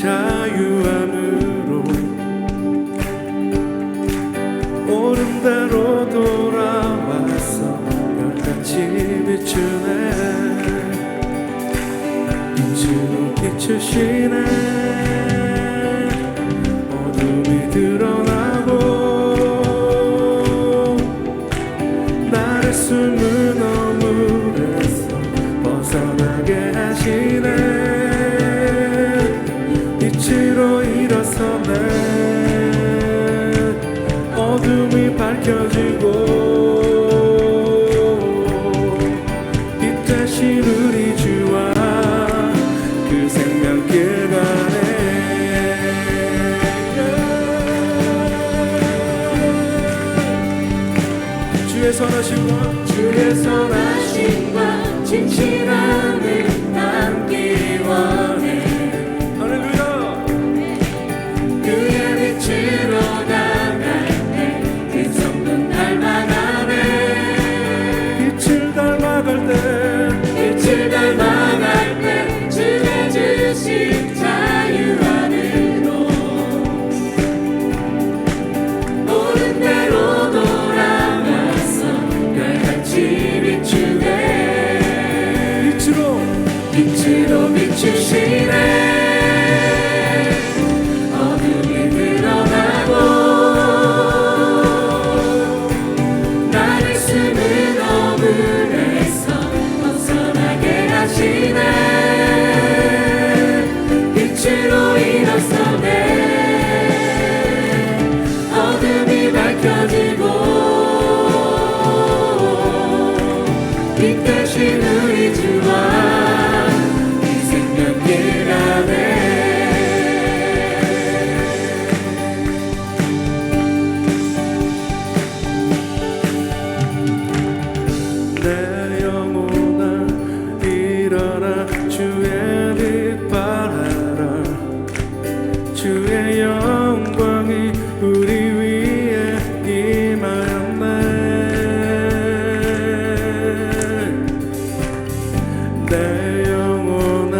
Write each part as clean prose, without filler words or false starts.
자유함으로 옳은 대로 돌아와서 별같이 비추네. 빛으로 비추시네. 어둠이 드러나고 나를 숨은 어물에서 벗어나게 하시네. 빛으로 일어서네. 어둠이 밝혀지고 빛 되신 우리 주와 그 생명길 가네. 주의 선하심과 진실함을 담기 원해. 할렐루야. 그의 빛으로 나갈 때 그 성분 닮아가네. 빛을 닮아갈 때 주의 주신 자유함으로 옳은 대로 돌아와서 별같이 비추네. 빛으로 비추시네. 어둠이 드러나고 나를 숨은 어물에서 벗어나게 하시네. 빛으로 일어서네. 어둠이 밝혀지고 빛 되신 우리 주와 이 생명길 안에. 내 영혼아 일어나 주의 빛 발하라. 주의 영광이 우리 위에 임하였네. 내 영혼아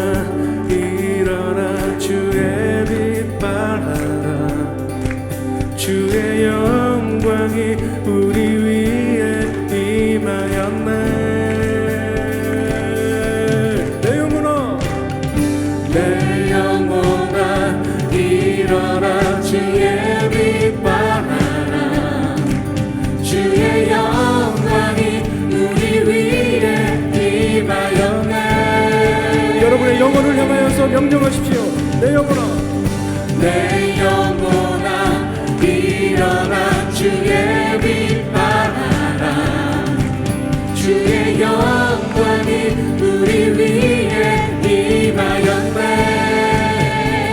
일어나 주의 빛 발하라. 주의 영광이 우리 위에 임하였네. 내 영혼아 일어나 주의 빛 발하라. 주의 영광이 우리 위에 임하였네. 여러분의 영혼을 향하여서 명령하십시오. 내 영혼아 일어나 주의 빛 발하라. 주의 영광이 우리 위에 임하였네.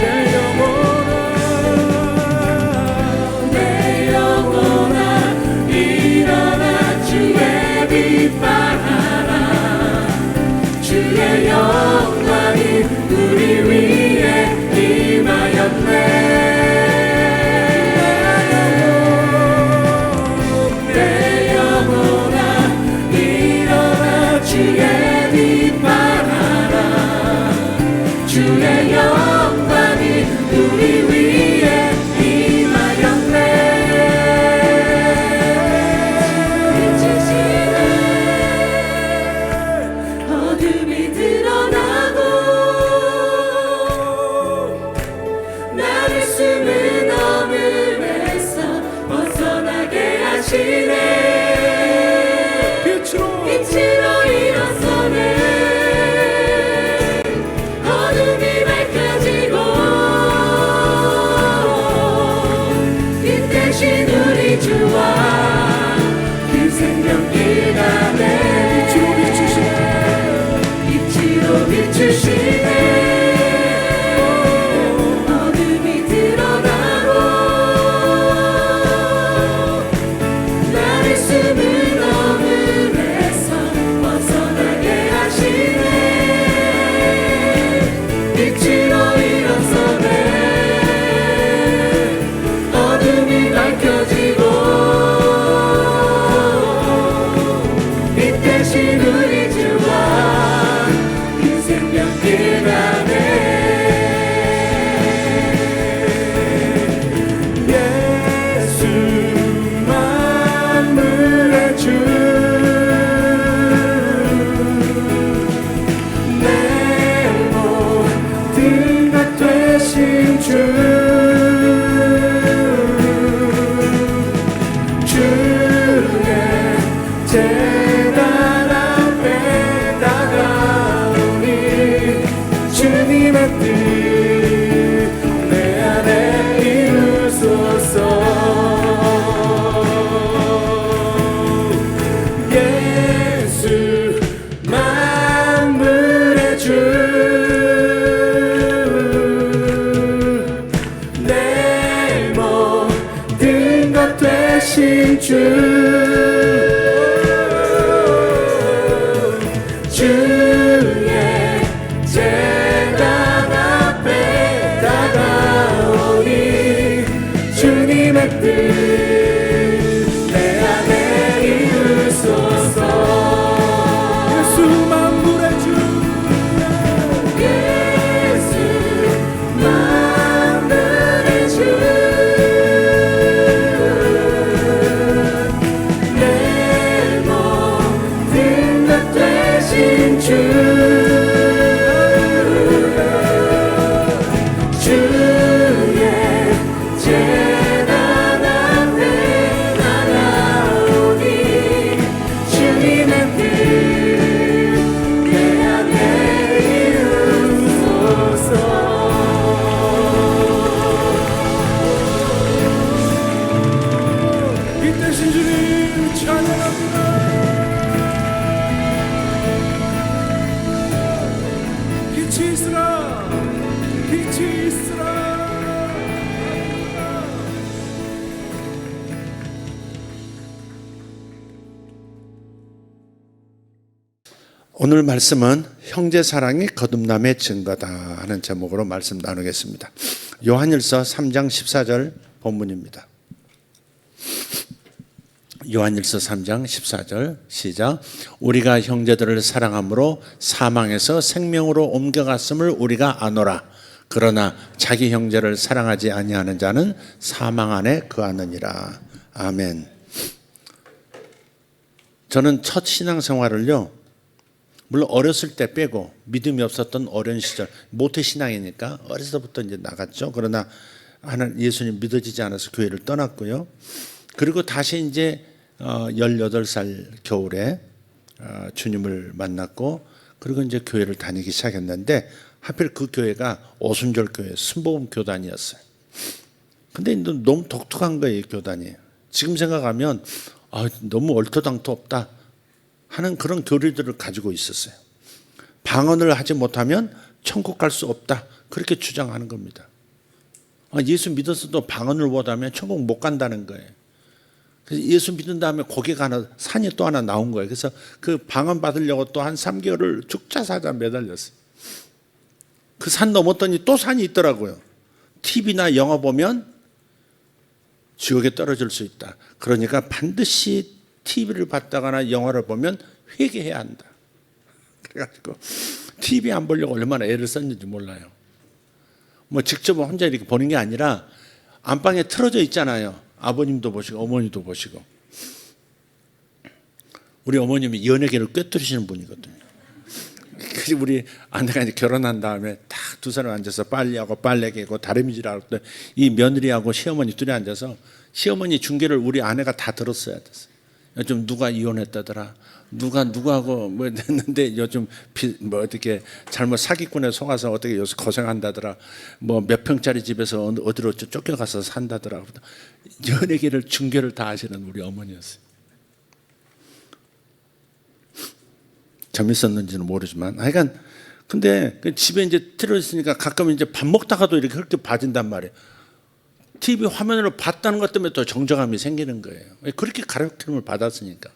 내 영혼아 일어나 주의 빛 발하라. 주의 영광이 우리 위에 임하였네. 내 영혼아 일어나 주의 빛 발하라. 주의 영광이 우리 위에 임하였네. 어둠이 드러나고 나를 숨은 어물에서 벗어나게 하시네. 빛으로 일어서네. 어둠이 밝혀지고 빛 대신 우리 주와 그 생명길 가네. 빛으로 비추시네. 어둠이 드러나고 나를 숨은 어물에서 벗어나게 하시네. 빛으로 일어서네. 어둠이 밝혀지고 빛 대신 우리 주와 그 생명길 안에. 재단 앞에 다가오니 주님의 뜻 내 안에 이루소서. 예수 만물의 주 예수 만물의 주 내 모든 것 되신 주 주의 재단 앞에 나가오니 주님의 뜻 내 안에 이루소서. 이 대신 주님 찬양합니다. 빛이 있으라 빛이 있으라. 오늘 말씀은 형제 사랑이 거듭남의 증거다 하는 제목으로 말씀 나누겠습니다. 요한일서 3장 14절 본문입니다. 요한일서 3장 14절 시작. 우리가 형제들을 사랑함으로 사망에서 생명으로 옮겨갔음을 우리가 아노라. 그러나 자기 형제를 사랑하지 아니하는 자는 사망 안에 거하느니라. 아멘. 저는 첫 신앙생활을요, 물론 어렸을 때 빼고 믿음이 없었던 어린 시절, 모태신앙이니까 어려서부터 이제 나갔죠. 그러나 하나님 예수님 믿어지지 않아서 교회를 떠났고요. 그리고 다시 이제 18살 겨울에 주님을 만났고, 그리고 이제 교회를 다니기 시작했는데 하필 그 교회가 오순절 교회 순복음 교단이었어요. 근데 너무 독특한 거예요, 이 교단이. 지금 생각하면 너무 얼토당토 없다 하는 그런 교리들을 가지고 있었어요. 방언을 하지 못하면 천국 갈 수 없다, 그렇게 주장하는 겁니다. 예수 믿어서도 방언을 못하면 천국 못 간다는 거예요. 그래서 예수 믿은 다음에 고개가 하나, 산이 또 하나 나온 거예요. 그래서 그 방언 받으려고 또 한 3개월을 죽자사자 매달렸어요. 그 산 넘었더니 또 산이 있더라고요. TV나 영화 보면 지옥에 떨어질 수 있다. 그러니까 반드시 TV를 봤다거나 영화를 보면 회개해야 한다. 그래가지고 TV 안 보려고 얼마나 애를 썼는지 몰라요. 뭐 직접 혼자 이렇게 보는 게 아니라 안방에 틀어져 있잖아요. 아버님도 보시고 어머니도 보시고. 우리 어머님이 연예계를 꿰뚫으시는 분이거든요. 그래서 우리 아내가 이제 결혼한 다음에 딱 두 사람 앉아서 빨래하고 빨래 개고 다리미질하고 때 이 며느리하고 시어머니 둘이 앉아서 시어머니 중계를 우리 아내가 다 들었어야 됐어요. 요즘 누가 이혼했다더라, 누구하고 뭐 했는데 요즘 뭐 어떻게 잘못 사기꾼에 속아서 어떻게 요새 고생한다더라, 뭐 몇 평짜리 집에서 어디로 쫓겨가서 산다더라. 연예계를 중계를 다 하시는 우리 어머니였어요. 재밌었는지는 모르지만 하여간 근데 집에 이제 틀어있으니까 가끔 이제 밥 먹다가도 이렇게 그렇게 봐진단 말이에요. TV 화면으로 봤다는 것 때문에 또 정적함이 생기는 거예요. 그렇게 가르침을 받았으니까.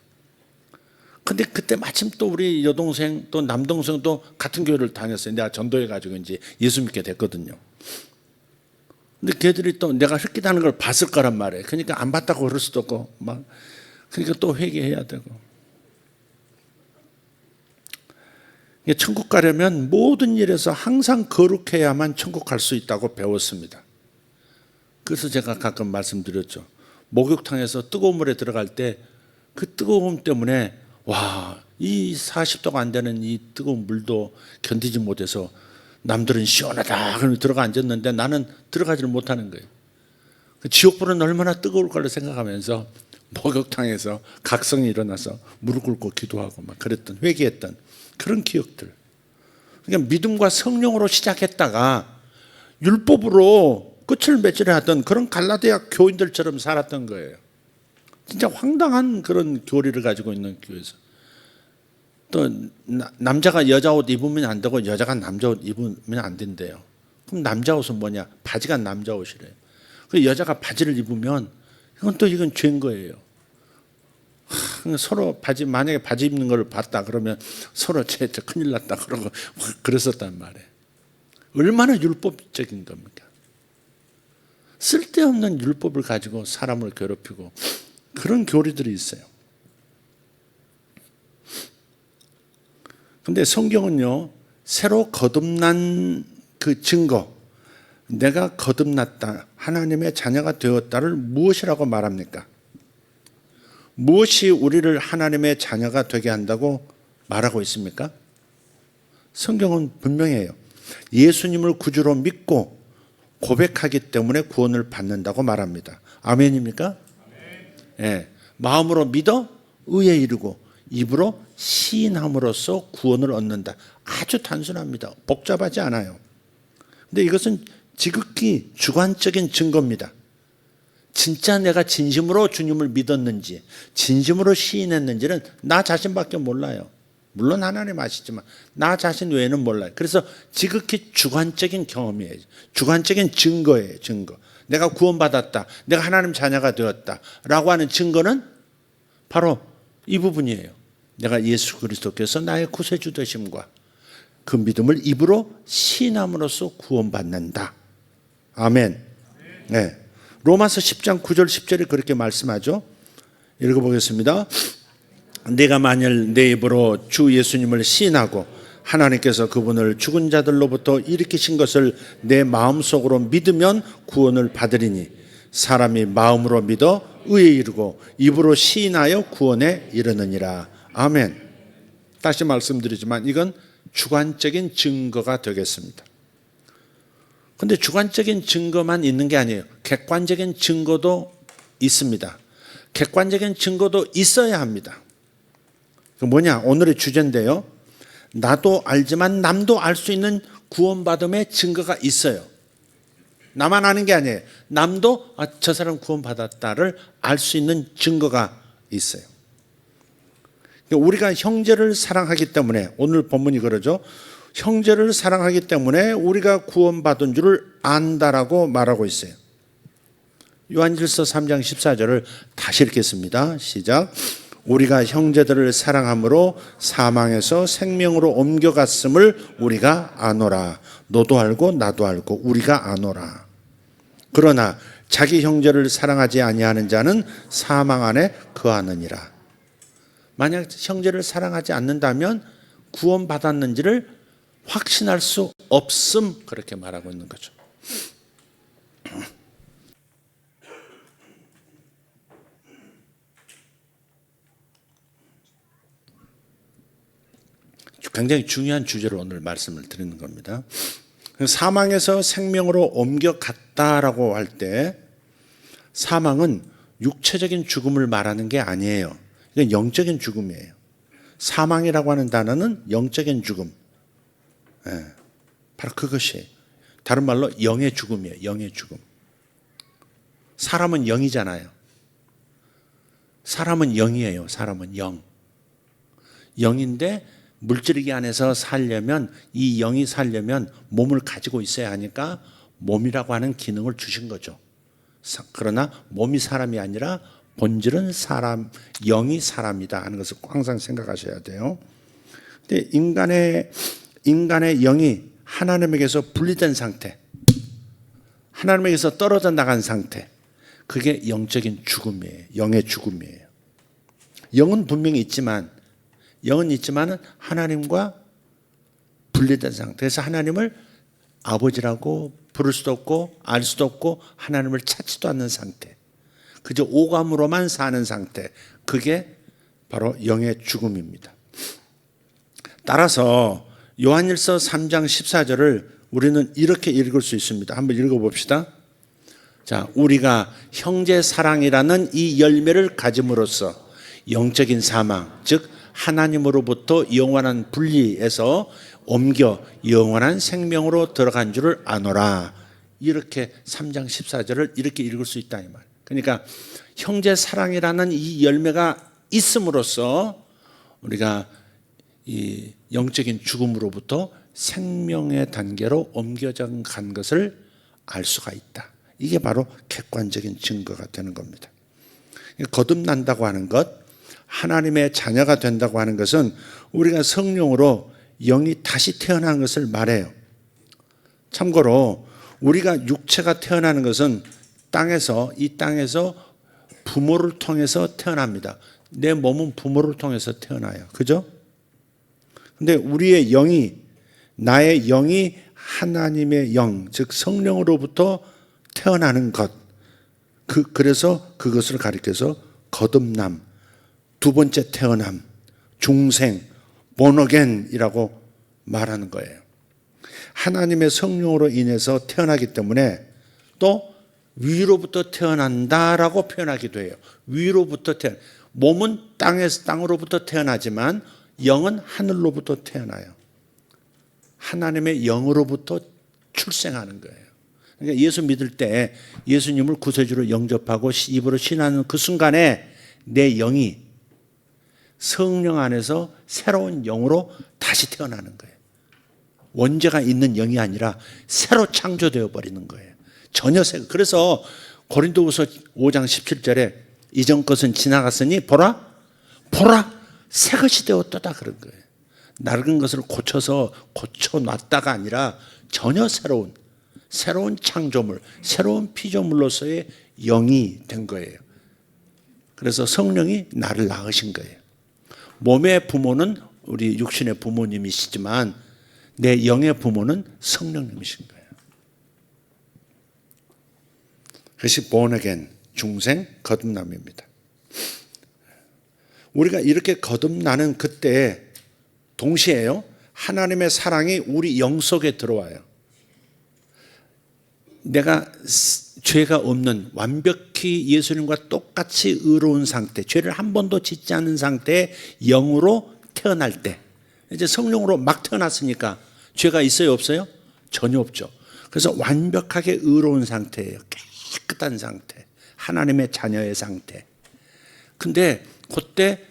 근데 그때 마침 또 우리 여동생 또 남동생도 같은 교회를 다녔어요. 내가 전도해가지고 이제 예수 믿게 됐거든요. 근데 걔들이 또 내가 흑기다는 걸 봤을 거란 말이에요. 그러니까 안 봤다고 그럴 수도 없고 막 그러니까 또 회개해야 되고. 천국 가려면 모든 일에서 항상 거룩해야만 천국 갈 수 있다고 배웠습니다. 그래서 제가 가끔 말씀드렸죠. 목욕탕에서 뜨거운 물에 들어갈 때 그 뜨거움 때문에 와, 이 40도가 안 되는 이 뜨거운 물도 견디지 못해서 남들은 시원하다 그러면 들어가 앉았는데 나는 들어가지를 못하는 거예요. 지옥불은 얼마나 뜨거울까를 생각하면서 목욕탕에서 각성이 일어나서 무릎 꿇고 기도하고 막 그랬던, 회개했던 그런 기억들. 그러니까 믿음과 성령으로 시작했다가 율법으로 끝을 맺으려 하던 그런 갈라디아 교인들처럼 살았던 거예요. 진짜 황당한 그런 교리를 가지고 있는 교회에서. 또 남자가 여자 옷 입으면 안 되고 여자가 남자 옷 입으면 안 된대요. 그럼 남자 옷은 뭐냐? 바지가 남자 옷이래요. 그 여자가 바지를 입으면 이건 죄인 거예요. 서로 만약에 바지 입는 걸 봤다 그러면 서로 쟤 큰일 났다 그러고 그랬었단 말이에요. 얼마나 율법적인 겁니까? 쓸데없는 율법을 가지고 사람을 괴롭히고 그런 교리들이 있어요. 근데 성경은요, 새로 거듭난 그 증거, 내가 거듭났다, 하나님의 자녀가 되었다를 무엇이라고 말합니까? 무엇이 우리를 하나님의 자녀가 되게 한다고 말하고 있습니까? 성경은 분명해요. 예수님을 구주로 믿고 고백하기 때문에 구원을 받는다고 말합니다. 아멘입니까? 예, 마음으로 믿어 의에 이르고 입으로 시인함으로써 구원을 얻는다. 아주 단순합니다. 복잡하지 않아요. 근데 이것은 지극히 주관적인 증거입니다. 진짜 내가 진심으로 주님을 믿었는지, 진심으로 시인했는지는 나 자신밖에 몰라요. 물론 하나님 아시지만 나 자신 외에는 몰라요. 그래서 지극히 주관적인 경험이에요. 주관적인 증거예요. 증거. 내가 구원받았다, 내가 하나님 자녀가 되었다 라고 하는 증거는 바로 이 부분이에요. 내가 예수 그리스도께서 나의 구세주 되심과 그 믿음을 입으로 시인함으로써 구원받는다. 아멘. 네. 로마서 10장 9절 10절이 그렇게 말씀하죠. 읽어보겠습니다. 내가 만일 내 입으로 주 예수님을 시인하고 하나님께서 그분을 죽은 자들로부터 일으키신 것을 내 마음속으로 믿으면 구원을 받으리니 사람이 마음으로 믿어 의에 이르고 입으로 시인하여 구원에 이르느니라. 아멘. 다시 말씀드리지만 이건 주관적인 증거가 되겠습니다. 그런데 주관적인 증거만 있는 게 아니에요. 객관적인 증거도 있습니다. 객관적인 증거도 있어야 합니다. 그 뭐냐? 오늘의 주제인데요. 나도 알지만 남도 알 수 있는 구원받음의 증거가 있어요. 나만 아는 게 아니에요. 남도 저 사람 구원받았다를 알 수 있는 증거가 있어요. 우리가 형제를 사랑하기 때문에, 오늘 본문이 그러죠. 형제를 사랑하기 때문에 우리가 구원받은 줄을 안다라고 말하고 있어요. 요한일서 3장 14절을 다시 읽겠습니다. 시작. 우리가 형제들을 사랑함으로 사망에서 생명으로 옮겨갔음을 우리가 아노라. 너도 알고 나도 알고 우리가 아노라. 그러나 자기 형제를 사랑하지 아니하는 자는 사망 안에 거하느니라. 만약 형제를 사랑하지 않는다면 구원받았는지를 확신할 수 없음, 그렇게 말하고 있는 거죠. 굉장히 중요한 주제로 오늘 말씀을 드리는 겁니다. 사망에서 생명으로 옮겨갔다라고 할 때 사망은 육체적인 죽음을 말하는 게 아니에요. 이건 영적인 죽음이에요. 사망이라고 하는 단어는 영적인 죽음. 예, 바로 그것이에요. 다른 말로 영의 죽음이에요. 영의 죽음. 사람은 영이잖아요. 사람은 영이에요. 사람은 영. 영인데 물질기 안에서 살려면, 이 영이 살려면 몸을 가지고 있어야 하니까 몸이라고 하는 기능을 주신 거죠. 그러나 몸이 사람이 아니라 본질은 사람, 영이 사람이다 하는 것을 항상 생각하셔야 돼요. 근데 인간의 영이 하나님에게서 분리된 상태, 하나님에게서 떨어져 나간 상태, 그게 영적인 죽음이에요. 영의 죽음이에요. 영은 분명히 있지만, 영은 있지만 하나님과 분리된 상태에서 하나님을 아버지라고 부를 수도 없고 알 수도 없고 하나님을 찾지도 않는 상태, 그저 오감으로만 사는 상태, 그게 바로 영의 죽음입니다. 따라서 요한일서 3장 14절을 우리는 이렇게 읽을 수 있습니다. 한번 읽어봅시다. 자, 우리가 형제 사랑이라는 이 열매를 가짐으로써 영적인 사망, 즉 하나님으로부터 영원한 분리에서 옮겨 영원한 생명으로 들어간 줄을 아노라. 이렇게 3장 14절을 이렇게 읽을 수 있다 이 말. 그러니까 형제 사랑이라는 이 열매가 있음으로써 우리가 이 영적인 죽음으로부터 생명의 단계로 옮겨져 간 것을 알 수가 있다. 이게 바로 객관적인 증거가 되는 겁니다. 거듭난다고 하는 것, 하나님의 자녀가 된다고 하는 것은 우리가 성령으로 영이 다시 태어나는 것을 말해요. 참고로 우리가 육체가 태어나는 것은 이 땅에서 부모를 통해서 태어납니다. 내 몸은 부모를 통해서 태어나요. 그죠? 근데 우리의 나의 영이 하나님의 영, 즉 성령으로부터 태어나는 것. 그래서 그것을 가리켜서 거듭남, 두 번째 태어남, 중생, born-again이라고 말하는 거예요. 하나님의 성령으로 인해서 태어나기 때문에 또 위로부터 태어난다라고 표현하기도 해요. 위로부터 몸은 땅으로부터 태어나지만 영은 하늘로부터 태어나요. 하나님의 영으로부터 출생하는 거예요. 그러니까 예수 믿을 때 예수님을 구세주로 영접하고 입으로 신하는 그 순간에 내 영이 성령 안에서 새로운 영으로 다시 태어나는 거예요. 원죄가 있는 영이 아니라 새로 창조되어 버리는 거예요. 전혀 그래서 고린도후서 5장 17절에 이전 것은 지나갔으니 보라 새 것이 되었다 그런 거예요. 낡은 것을 고쳐놨다가 아니라 전혀 새로운 창조물, 새로운 피조물로서의 영이 된 거예요. 그래서 성령이 나를 낳으신 거예요. 몸의 부모는 우리 육신의 부모님이시지만 내 영의 부모는 성령님이신 거예요. 그것이 born again, 중생, 거듭남입니다. 우리가 이렇게 거듭나는 그때 동시에요, 하나님의 사랑이 우리 영 속에 들어와요. 내가 죄가 없는 완벽히 예수님과 똑같이 의로운 상태, 죄를 한 번도 짓지 않은 상태의 영으로 태어날 때, 이제 성령으로 막 태어났으니까 죄가 있어요, 없어요? 전혀 없죠. 그래서 완벽하게 의로운 상태예요. 깨끗한 상태, 하나님의 자녀의 상태. 근데 그때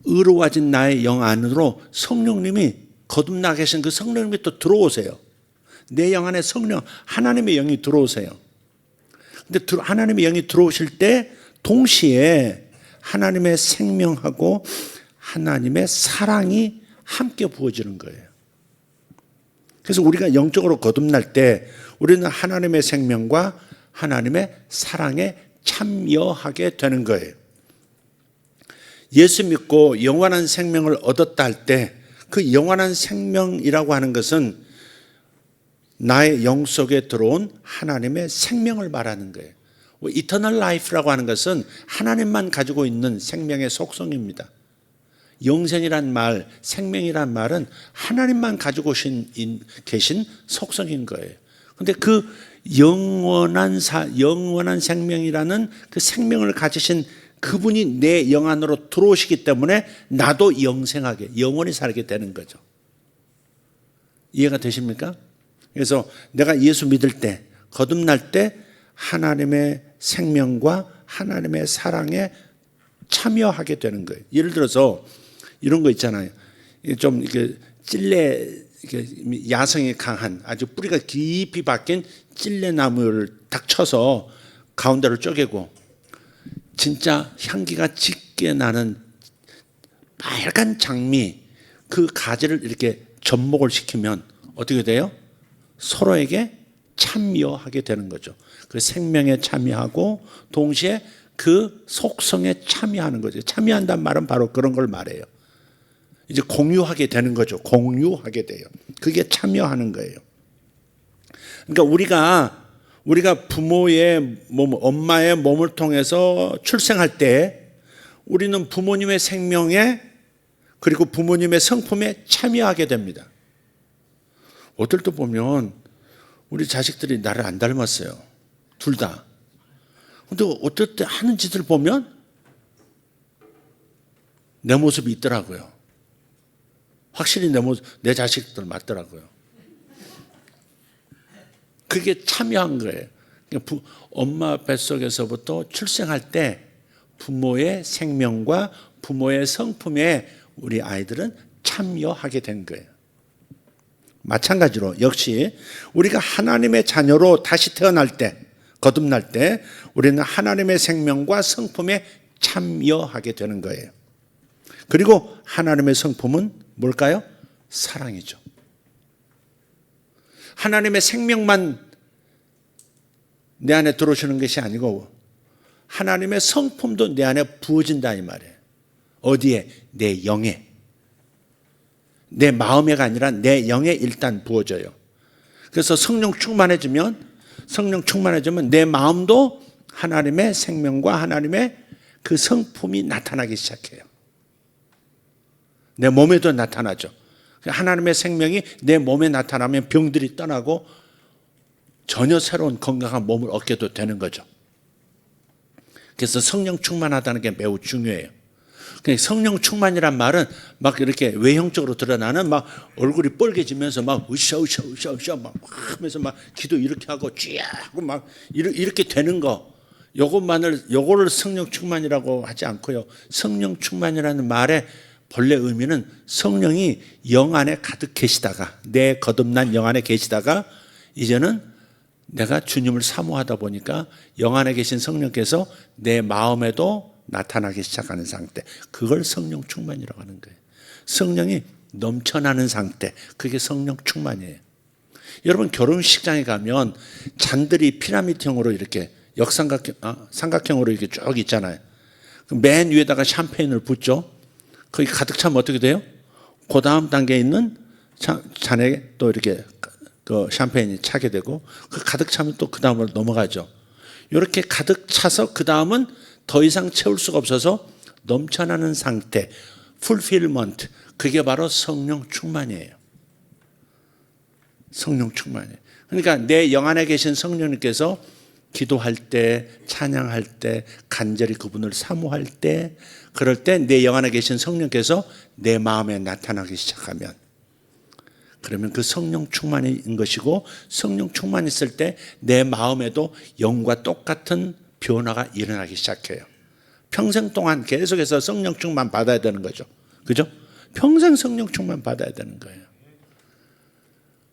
의로워진 나의 영 안으로 성령님이 거듭나 계신 그 성령님이 또 들어오세요. 내 영 안에 하나님의 영이 들어오세요. 근데 하나님의 영이 들어오실 때 동시에 하나님의 생명하고 하나님의 사랑이 함께 부어지는 거예요. 그래서 우리가 영적으로 거듭날 때 우리는 하나님의 생명과 하나님의 사랑에 참여하게 되는 거예요. 예수 믿고 영원한 생명을 얻었다 할 때 그 영원한 생명이라고 하는 것은 나의 영 속에 들어온 하나님의 생명을 말하는 거예요. Eternal life라고 하는 것은 하나님만 가지고 있는 생명의 속성입니다. 영생이란 말, 생명이란 말은 하나님만 가지고 계신 속성인 거예요. 그런데 그 영원한 생명이라는 그 생명을 가지신 그분이 내 영 안으로 들어오시기 때문에 나도 영생하게, 영원히 살게 되는 거죠. 이해가 되십니까? 그래서 내가 예수 믿을 때, 거듭날 때 하나님의 생명과 하나님의 사랑에 참여하게 되는 거예요. 예를 들어서 이런 거 있잖아요. 좀 이렇게 야성이 강한 아주 뿌리가 깊이 박힌 찔레나무를 딱 쳐서 가운데를 쪼개고 진짜 향기가 짙게 나는 빨간 장미 그 가지를 이렇게 접목을 시키면 어떻게 돼요? 서로에게 참여하게 되는 거죠. 그 생명에 참여하고 동시에 그 속성에 참여하는 거죠. 참여한다는 말은 바로 그런 걸 말해요. 이제 공유하게 되는 거죠. 공유하게 돼요. 그게 참여하는 거예요. 그러니까 우리가 부모의 몸, 엄마의 몸을 통해서 출생할 때 우리는 부모님의 생명에 그리고 부모님의 성품에 참여하게 됩니다. 어떨 때 보면 우리 자식들이 나를 안 닮았어요. 둘 다. 근데 어떨 때 하는 짓을 보면 내 모습이 있더라고요. 확실히 내 자식들 맞더라고요. 그게 참여한 거예요. 엄마 뱃속에서부터 출생할 때 부모의 생명과 부모의 성품에 우리 아이들은 참여하게 된 거예요. 마찬가지로 역시 우리가 하나님의 자녀로 다시 태어날 때, 거듭날 때 우리는 하나님의 생명과 성품에 참여하게 되는 거예요. 그리고 하나님의 성품은 뭘까요? 사랑이죠. 하나님의 생명만 내 안에 들어오시는 것이 아니고 하나님의 성품도 내 안에 부어진다 이 말이에요. 어디에? 내 영에. 내 마음에가 아니라 내 영에 일단 부어져요. 그래서 성령 충만해지면 내 마음도 하나님의 생명과 하나님의 그 성품이 나타나기 시작해요. 내 몸에도 나타나죠. 하나님의 생명이 내 몸에 나타나면 병들이 떠나고 전혀 새로운 건강한 몸을 얻게도 되는 거죠. 그래서 성령 충만하다는 게 매우 중요해요. 성령 충만이란 말은 막 이렇게 외형적으로 드러나는 막 얼굴이 뻘개지면서 막 으쌰 막 하면서 막 기도 이렇게 하고 쥐야 하고 막 이렇게 되는 거, 요거를 성령 충만이라고 하지 않고요. 성령 충만이라는 말의 본래 의미는 성령이 영 안에 가득 계시다가, 내 거듭난 영 안에 계시다가 이제는 내가 주님을 사모하다 보니까 영 안에 계신 성령께서 내 마음에도 나타나기 시작하는 상태, 그걸 성령 충만이라고 하는 거예요. 성령이 넘쳐나는 상태, 그게 성령 충만이에요. 여러분 결혼식장에 가면 잔들이 피라미드형으로 이렇게 삼각형으로 이렇게 쭉 있잖아요. 맨 위에다가 샴페인을 붓죠. 거기 가득 차면 어떻게 돼요? 그 다음 단계에 있는 잔에 또 이렇게 그 샴페인이 차게 되고, 그 가득 차면 또 그 다음으로 넘어가죠. 이렇게 가득 차서 그 다음은 더 이상 채울 수가 없어서 넘쳐나는 상태, fulfillment, 그게 바로 성령 충만이에요. 성령 충만이에요. 그러니까 내 영 안에 계신 성령님께서 기도할 때, 찬양할 때, 간절히 그분을 사모할 때, 그럴 때 내 영 안에 계신 성령께서 내 마음에 나타나기 시작하면, 그러면 그 성령 충만인 것이고, 성령 충만 있을 때 내 마음에도 영과 똑같은 변화가 일어나기 시작해요. 평생 동안 계속해서 성령 충만 받아야 되는 거죠. 그죠? 평생 성령 충만 받아야 되는 거예요.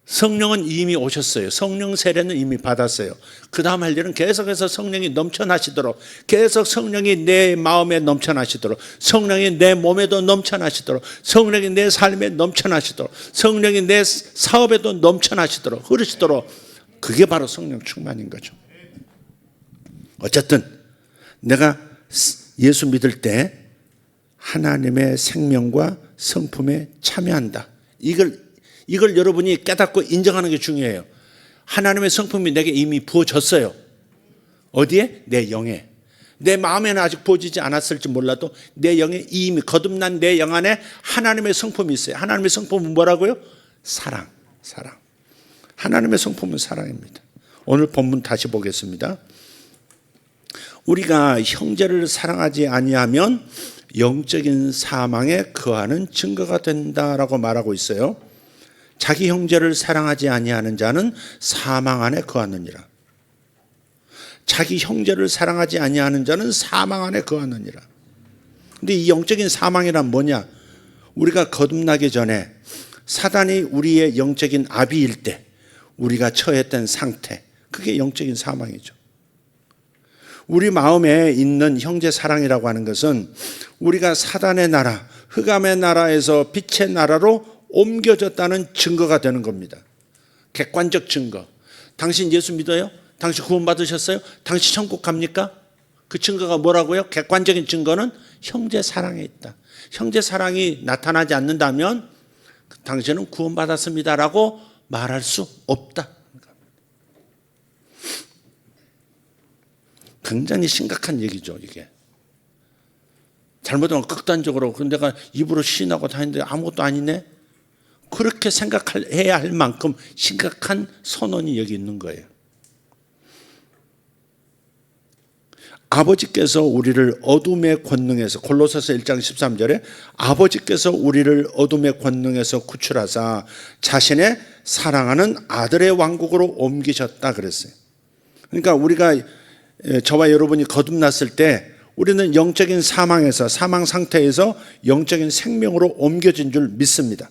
성령은 이미 오셨어요. 성령 세례는 이미 받았어요. 그 다음 할 일은 계속해서 성령이 넘쳐나시도록, 계속 성령이 내 마음에 넘쳐나시도록, 성령이 내 몸에도 넘쳐나시도록, 성령이 내 삶에 넘쳐나시도록, 성령이 내 사업에도 넘쳐나시도록, 흐르시도록, 그게 바로 성령 충만인 거죠. 어쨌든 내가 예수 믿을 때 하나님의 생명과 성품에 참여한다. 이걸 여러분이 깨닫고 인정하는 게 중요해요. 하나님의 성품이 내게 이미 부어졌어요. 어디에? 내 영에. 내 마음에는 아직 부어지지 않았을지 몰라도 내 영에 이미 거듭난 내 영 안에 하나님의 성품이 있어요. 하나님의 성품은 뭐라고요? 사랑. 하나님의 성품은 사랑입니다. 오늘 본문 다시 보겠습니다. 우리가 형제를 사랑하지 아니하면 영적인 사망에 거하는 증거가 된다라고 말하고 있어요. 자기 형제를 사랑하지 아니하는 자는 사망 안에 거하느니라. 자기 형제를 사랑하지 아니하는 자는 사망 안에 거하느니라. 근데 이 영적인 사망이란 뭐냐? 우리가 거듭나기 전에 사단이 우리의 영적인 아비일 때 우리가 처했던 상태, 그게 영적인 사망이죠. 우리 마음에 있는 형제 사랑이라고 하는 것은 우리가 사단의 나라, 흑암의 나라에서 빛의 나라로 옮겨졌다는 증거가 되는 겁니다. 객관적 증거. 당신 예수 믿어요? 당신 구원 받으셨어요? 당신 천국 갑니까? 그 증거가 뭐라고요? 객관적인 증거는 형제 사랑에 있다. 형제 사랑이 나타나지 않는다면 당신은 구원 받았습니다라고 말할 수 없다. 굉장히 심각한 얘기죠, 이게. 잘못하면 극단적으로, 그럼 내가 입으로 시인하고 다니는데 아무것도 아니네? 그렇게 생각해야 할 만큼 심각한 선언이 여기 있는 거예요. 아버지께서 우리를 어둠의 권능에서, 골로새서 1장 13절에 아버지께서 우리를 어둠의 권능에서 구출하사 자신의 사랑하는 아들의 왕국으로 옮기셨다 그랬어요. 그러니까 우리가, 저와 여러분이 거듭났을 때 우리는 영적인 사망에서, 사망 상태에서 영적인 생명으로 옮겨진 줄 믿습니다.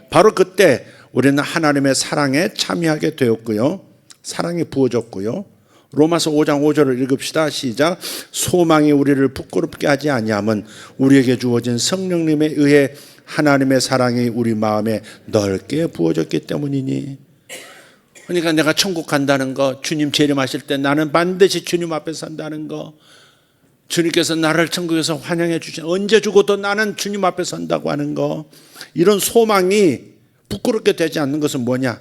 바로 그때 우리는 하나님의 사랑에 참여하게 되었고요. 사랑이 부어졌고요. 로마서 5장 5절을 읽읍시다. 시작. 소망이 우리를 부끄럽게 하지 아니함은 우리에게 주어진 성령님에 의해 하나님의 사랑이 우리 마음에 넓게 부어졌기 때문이니. 그러니까 내가 천국 간다는 거, 주님 재림하실 때 나는 반드시 주님 앞에 선다는 거, 주님께서 나를 천국에서 환영해 주신, 언제 죽어도 나는 주님 앞에 선다고 하는 거, 이런 소망이 부끄럽게 되지 않는 것은 뭐냐?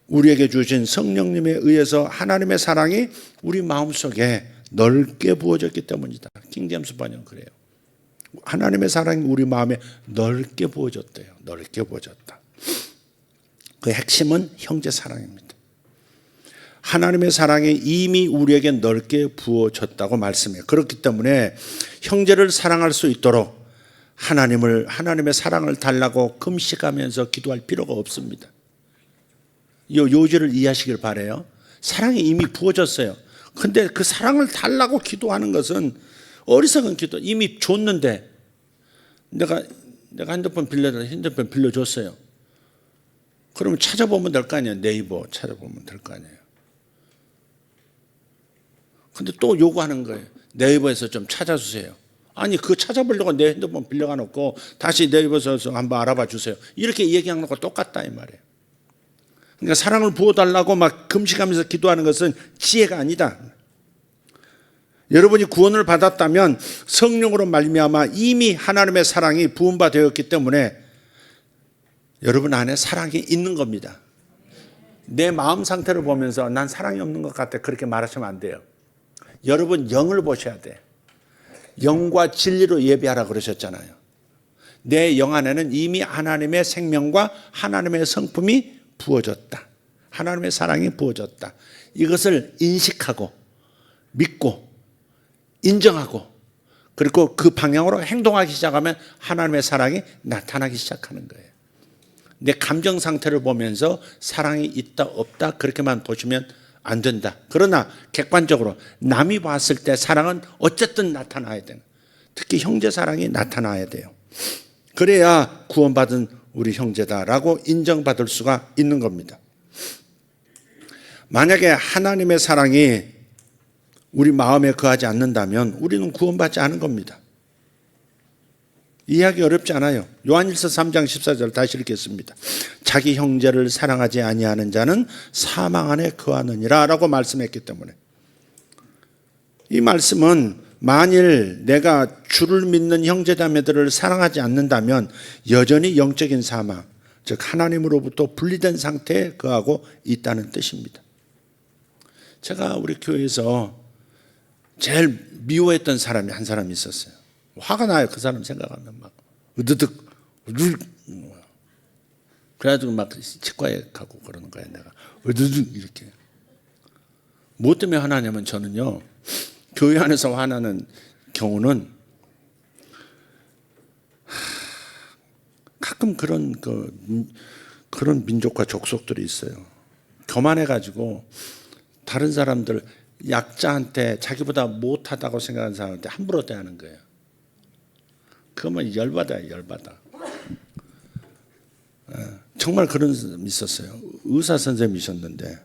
우리에게 주신 성령님에 의해서 하나님의 사랑이 우리 마음속에 넓게 부어졌기 때문이다. 킹제임스 번역은 그래요. 하나님의 사랑이 우리 마음에 넓게 부어졌대요. 넓게 부어졌다. 그 핵심은 형제 사랑입니다. 하나님의 사랑이 이미 우리에게 넓게 부어졌다고 말씀해요. 그렇기 때문에 형제를 사랑할 수 있도록 하나님의 사랑을 달라고 금식하면서 기도할 필요가 없습니다. 이 요지를 이해하시길 바라요. 사랑이 이미 부어졌어요. 근데 그 사랑을 달라고 기도하는 것은 어리석은 기도. 이미 줬는데 내가 핸드폰 빌려줬어요. 그러면 찾아보면 될 거 아니에요. 네이버 찾아보면 될 거 아니에요. 근데 또 요구하는 거예요. 네이버에서 좀 찾아주세요. 아니 그거 찾아보려고 내 핸드폰 빌려가 놓고 다시 네이버에서 한번 알아봐 주세요. 이렇게 얘기하는 것과 똑같다 이 말이에요. 그러니까 사랑을 부어달라고 막 금식하면서 기도하는 것은 지혜가 아니다. 여러분이 구원을 받았다면 성령으로 말미암아 이미 하나님의 사랑이 부음바 되었기 때문에 여러분 안에 사랑이 있는 겁니다. 내 마음 상태를 보면서 난 사랑이 없는 것 같아 그렇게 말하시면 안 돼요. 여러분 영을 보셔야 돼. 영과 진리로 예배하라 그러셨잖아요. 내 영 안에는 이미 하나님의 생명과 하나님의 성품이 부어졌다. 하나님의 사랑이 부어졌다. 이것을 인식하고 믿고 인정하고 그리고 그 방향으로 행동하기 시작하면 하나님의 사랑이 나타나기 시작하는 거예요. 내 감정 상태를 보면서 사랑이 있다 없다 그렇게만 보시면 안 된다. 그러나 객관적으로 남이 봤을 때 사랑은 어쨌든 나타나야 되는, 특히 형제 사랑이 나타나야 돼요. 그래야 구원받은 우리 형제다라고 인정받을 수가 있는 겁니다. 만약에 하나님의 사랑이 우리 마음에 거하지 않는다면 우리는 구원받지 않은 겁니다. 이해하기 어렵지 않아요. 요한일서 3장 14절 다시 읽겠습니다. 자기 형제를 사랑하지 아니하는 자는 사망 안에 거하느니라 라고 말씀했기 때문에 이 말씀은 만일 내가 주를 믿는 형제자매들을 사랑하지 않는다면 여전히 영적인 사망, 즉 하나님으로부터 분리된 상태에 거하고 있다는 뜻입니다. 제가 우리 교회에서 제일 미워했던 사람이 한 사람이 있었어요. 화가 나요. 그 사람 생각하면 막 으드득 그래가지고 막 치과에 가고 그러는 거예요. 내가 으드득 이렇게. 뭐 때문에 화나냐면 저는요 교회 안에서 화나는 경우는 가끔 그런 민족과 족속들이 있어요. 교만해가지고 다른 사람들 약자한테 자기보다 못하다고 생각하는 사람한테 함부로 대하는 거예요. 그러면 열받아요. 열받아. 정말 그런 사람이 있었어요. 의사 선생님이셨는데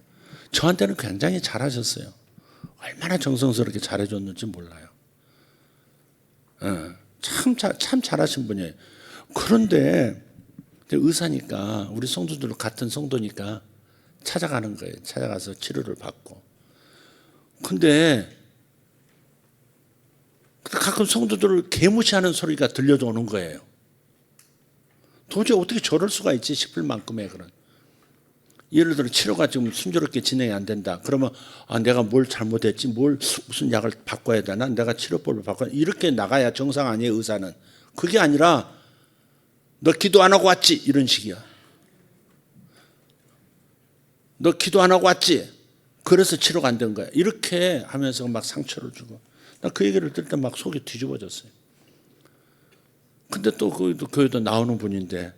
저한테는 굉장히 잘하셨어요. 얼마나 정성스럽게 잘해줬는지 몰라요. 참 잘하신 분이에요. 그런데 의사니까 우리 성도들 같은 성도니까 찾아가는 거예요. 찾아가서 치료를 받고. 근데 가끔 성도들을 개무시하는 소리가 들려오는 거예요. 도저히 어떻게 저럴 수가 있지 싶을 만큼의 그런. 예를 들어 치료가 지금 순조롭게 진행이 안 된다. 그러면 내가 뭘 잘못했지, 무슨 약을 바꿔야 되나, 내가 치료법을 바꿔야 되나, 이렇게 나가야 정상 아니에요 의사는. 그게 아니라 너 기도 안 하고 왔지 이런 식이야. 너 기도 안 하고 왔지. 그래서 치료가 안 된 거야. 이렇게 하면서 막 상처를 주고. 나 그 얘기를 들을 때 막 속이 뒤집어졌어요. 근데 또 교회도 나오는 분인데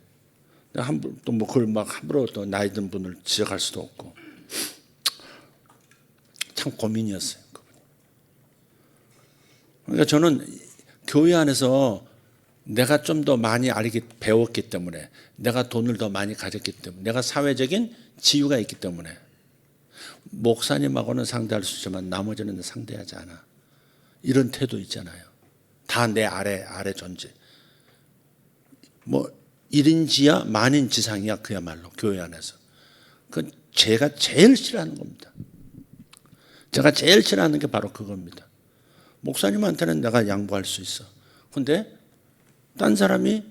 또 뭐 그걸 막 함부로 또 나이 든 분을 지적할 수도 없고 참 고민이었어요. 그러니까 저는 교회 안에서 내가 좀 더 많이 배웠기 때문에 내가 돈을 더 많이 가졌기 때문에 내가 사회적인 지위가 있기 때문에 목사님하고는 상대할 수 있지만 나머지는 상대하지 않아. 이런 태도 있잖아요. 다 내 아래 존재. 뭐 1인지야 만인지상이야 그야말로 교회 안에서. 그건 제가 제일 싫어하는 겁니다. 제가 제일 싫어하는 게 바로 그겁니다. 목사님한테는 내가 양보할 수 있어. 그런데 딴 사람이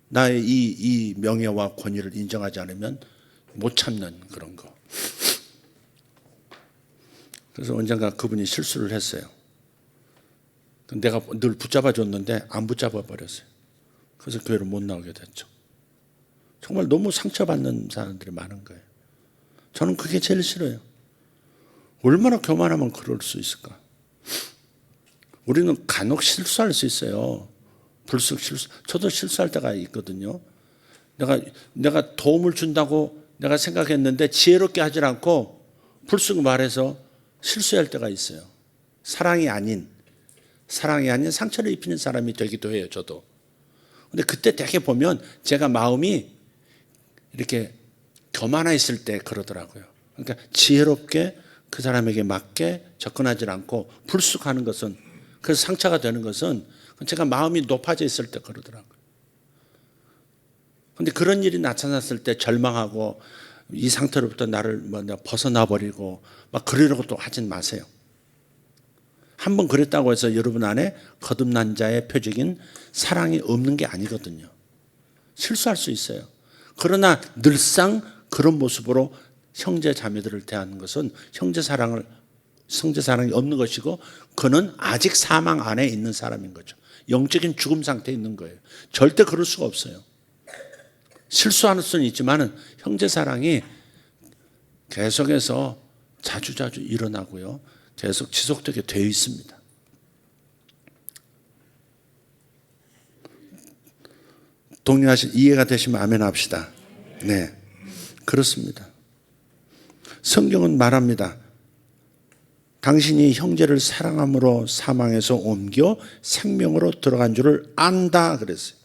나의 이 명예와 권위를 인정하지 않으면 못 참는 그런 거. 그래서 언젠가 그분이 실수를 했어요. 내가 늘 붙잡아 줬는데 안 붙잡아 버렸어요. 그래서 교회를 못 나오게 됐죠. 정말 너무 상처받는 사람들이 많은 거예요. 저는 그게 제일 싫어요. 얼마나 교만하면 그럴 수 있을까? 우리는 간혹 실수할 수 있어요. 불쑥 실수. 저도 실수할 때가 있거든요. 내가 도움을 준다고 내가 생각했는데 지혜롭게 하질 않고 불쑥 말해서 실수할 때가 있어요. 사랑이 아닌 상처를 입히는 사람이 되기도 해요. 저도. 근데 그때 되게 보면 제가 마음이 이렇게 교만해 있을 때 그러더라고요. 그러니까 지혜롭게 그 사람에게 맞게 접근하지 않고 불쑥 하는 것은, 그래서 상처가 되는 것은 제가 마음이 높아져 있을 때 그러더라고요. 근데 그런 일이 나타났을 때 절망하고 이 상태로부터 나를 벗어나 버리고 막 그러려고 또 하진 마세요. 한번 그랬다고 해서 여러분 안에 거듭난 자의 표적인 사랑이 없는 게 아니거든요. 실수할 수 있어요. 그러나 늘상 그런 모습으로 형제 자매들을 대하는 것은 형제 사랑이 없는 것이고, 그는 아직 사망 안에 있는 사람인 거죠. 영적인 죽음 상태에 있는 거예요. 절대 그럴 수가 없어요. 실수하는 수는 있지만 형제 사랑이 계속해서 자주 일어나고요. 계속 지속되게 되어 있습니다. 이해가 되시면 아멘 합시다. 네, 그렇습니다. 성경은 말합니다. 당신이 형제를 사랑함으로 사망에서 옮겨 생명으로 들어간 줄을 안다 그랬어요.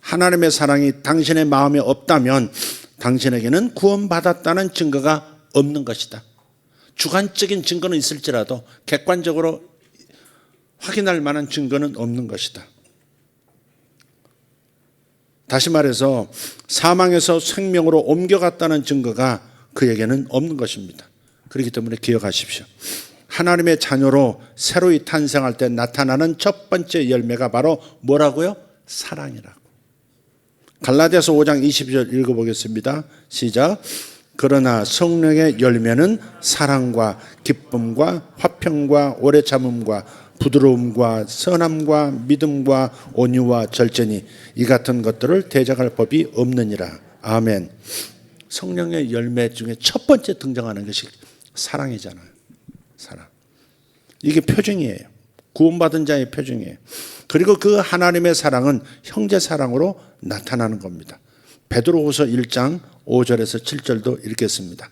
하나님의 사랑이 당신의 마음에 없다면 당신에게는 구원받았다는 증거가 없는 것이다. 주관적인 증거는 있을지라도 객관적으로 확인할 만한 증거는 없는 것이다. 다시 말해서 사망에서 생명으로 옮겨갔다는 증거가 그에게는 없는 것입니다. 그렇기 때문에 기억하십시오. 하나님의 자녀로 새로이 탄생할 때 나타나는 첫 번째 열매가 바로 뭐라고요? 사랑이라고. 갈라디아서 5장 22절 읽어보겠습니다. 시작. 그러나 성령의 열매는 사랑과 기쁨과 화평과 오래 참음과 부드러움과 선함과 믿음과 온유와 절제니 이 같은 것들을 대적할 법이 없느니라. 아멘. 성령의 열매 중에 첫 번째 등장하는 것이 사랑이잖아요. 사랑. 이게 표징이에요. 구원받은 자의 표징이에요. 그리고 그 하나님의 사랑은 형제 사랑으로 나타나는 겁니다. 베드로후서 1장 5절에서 7절도 읽겠습니다.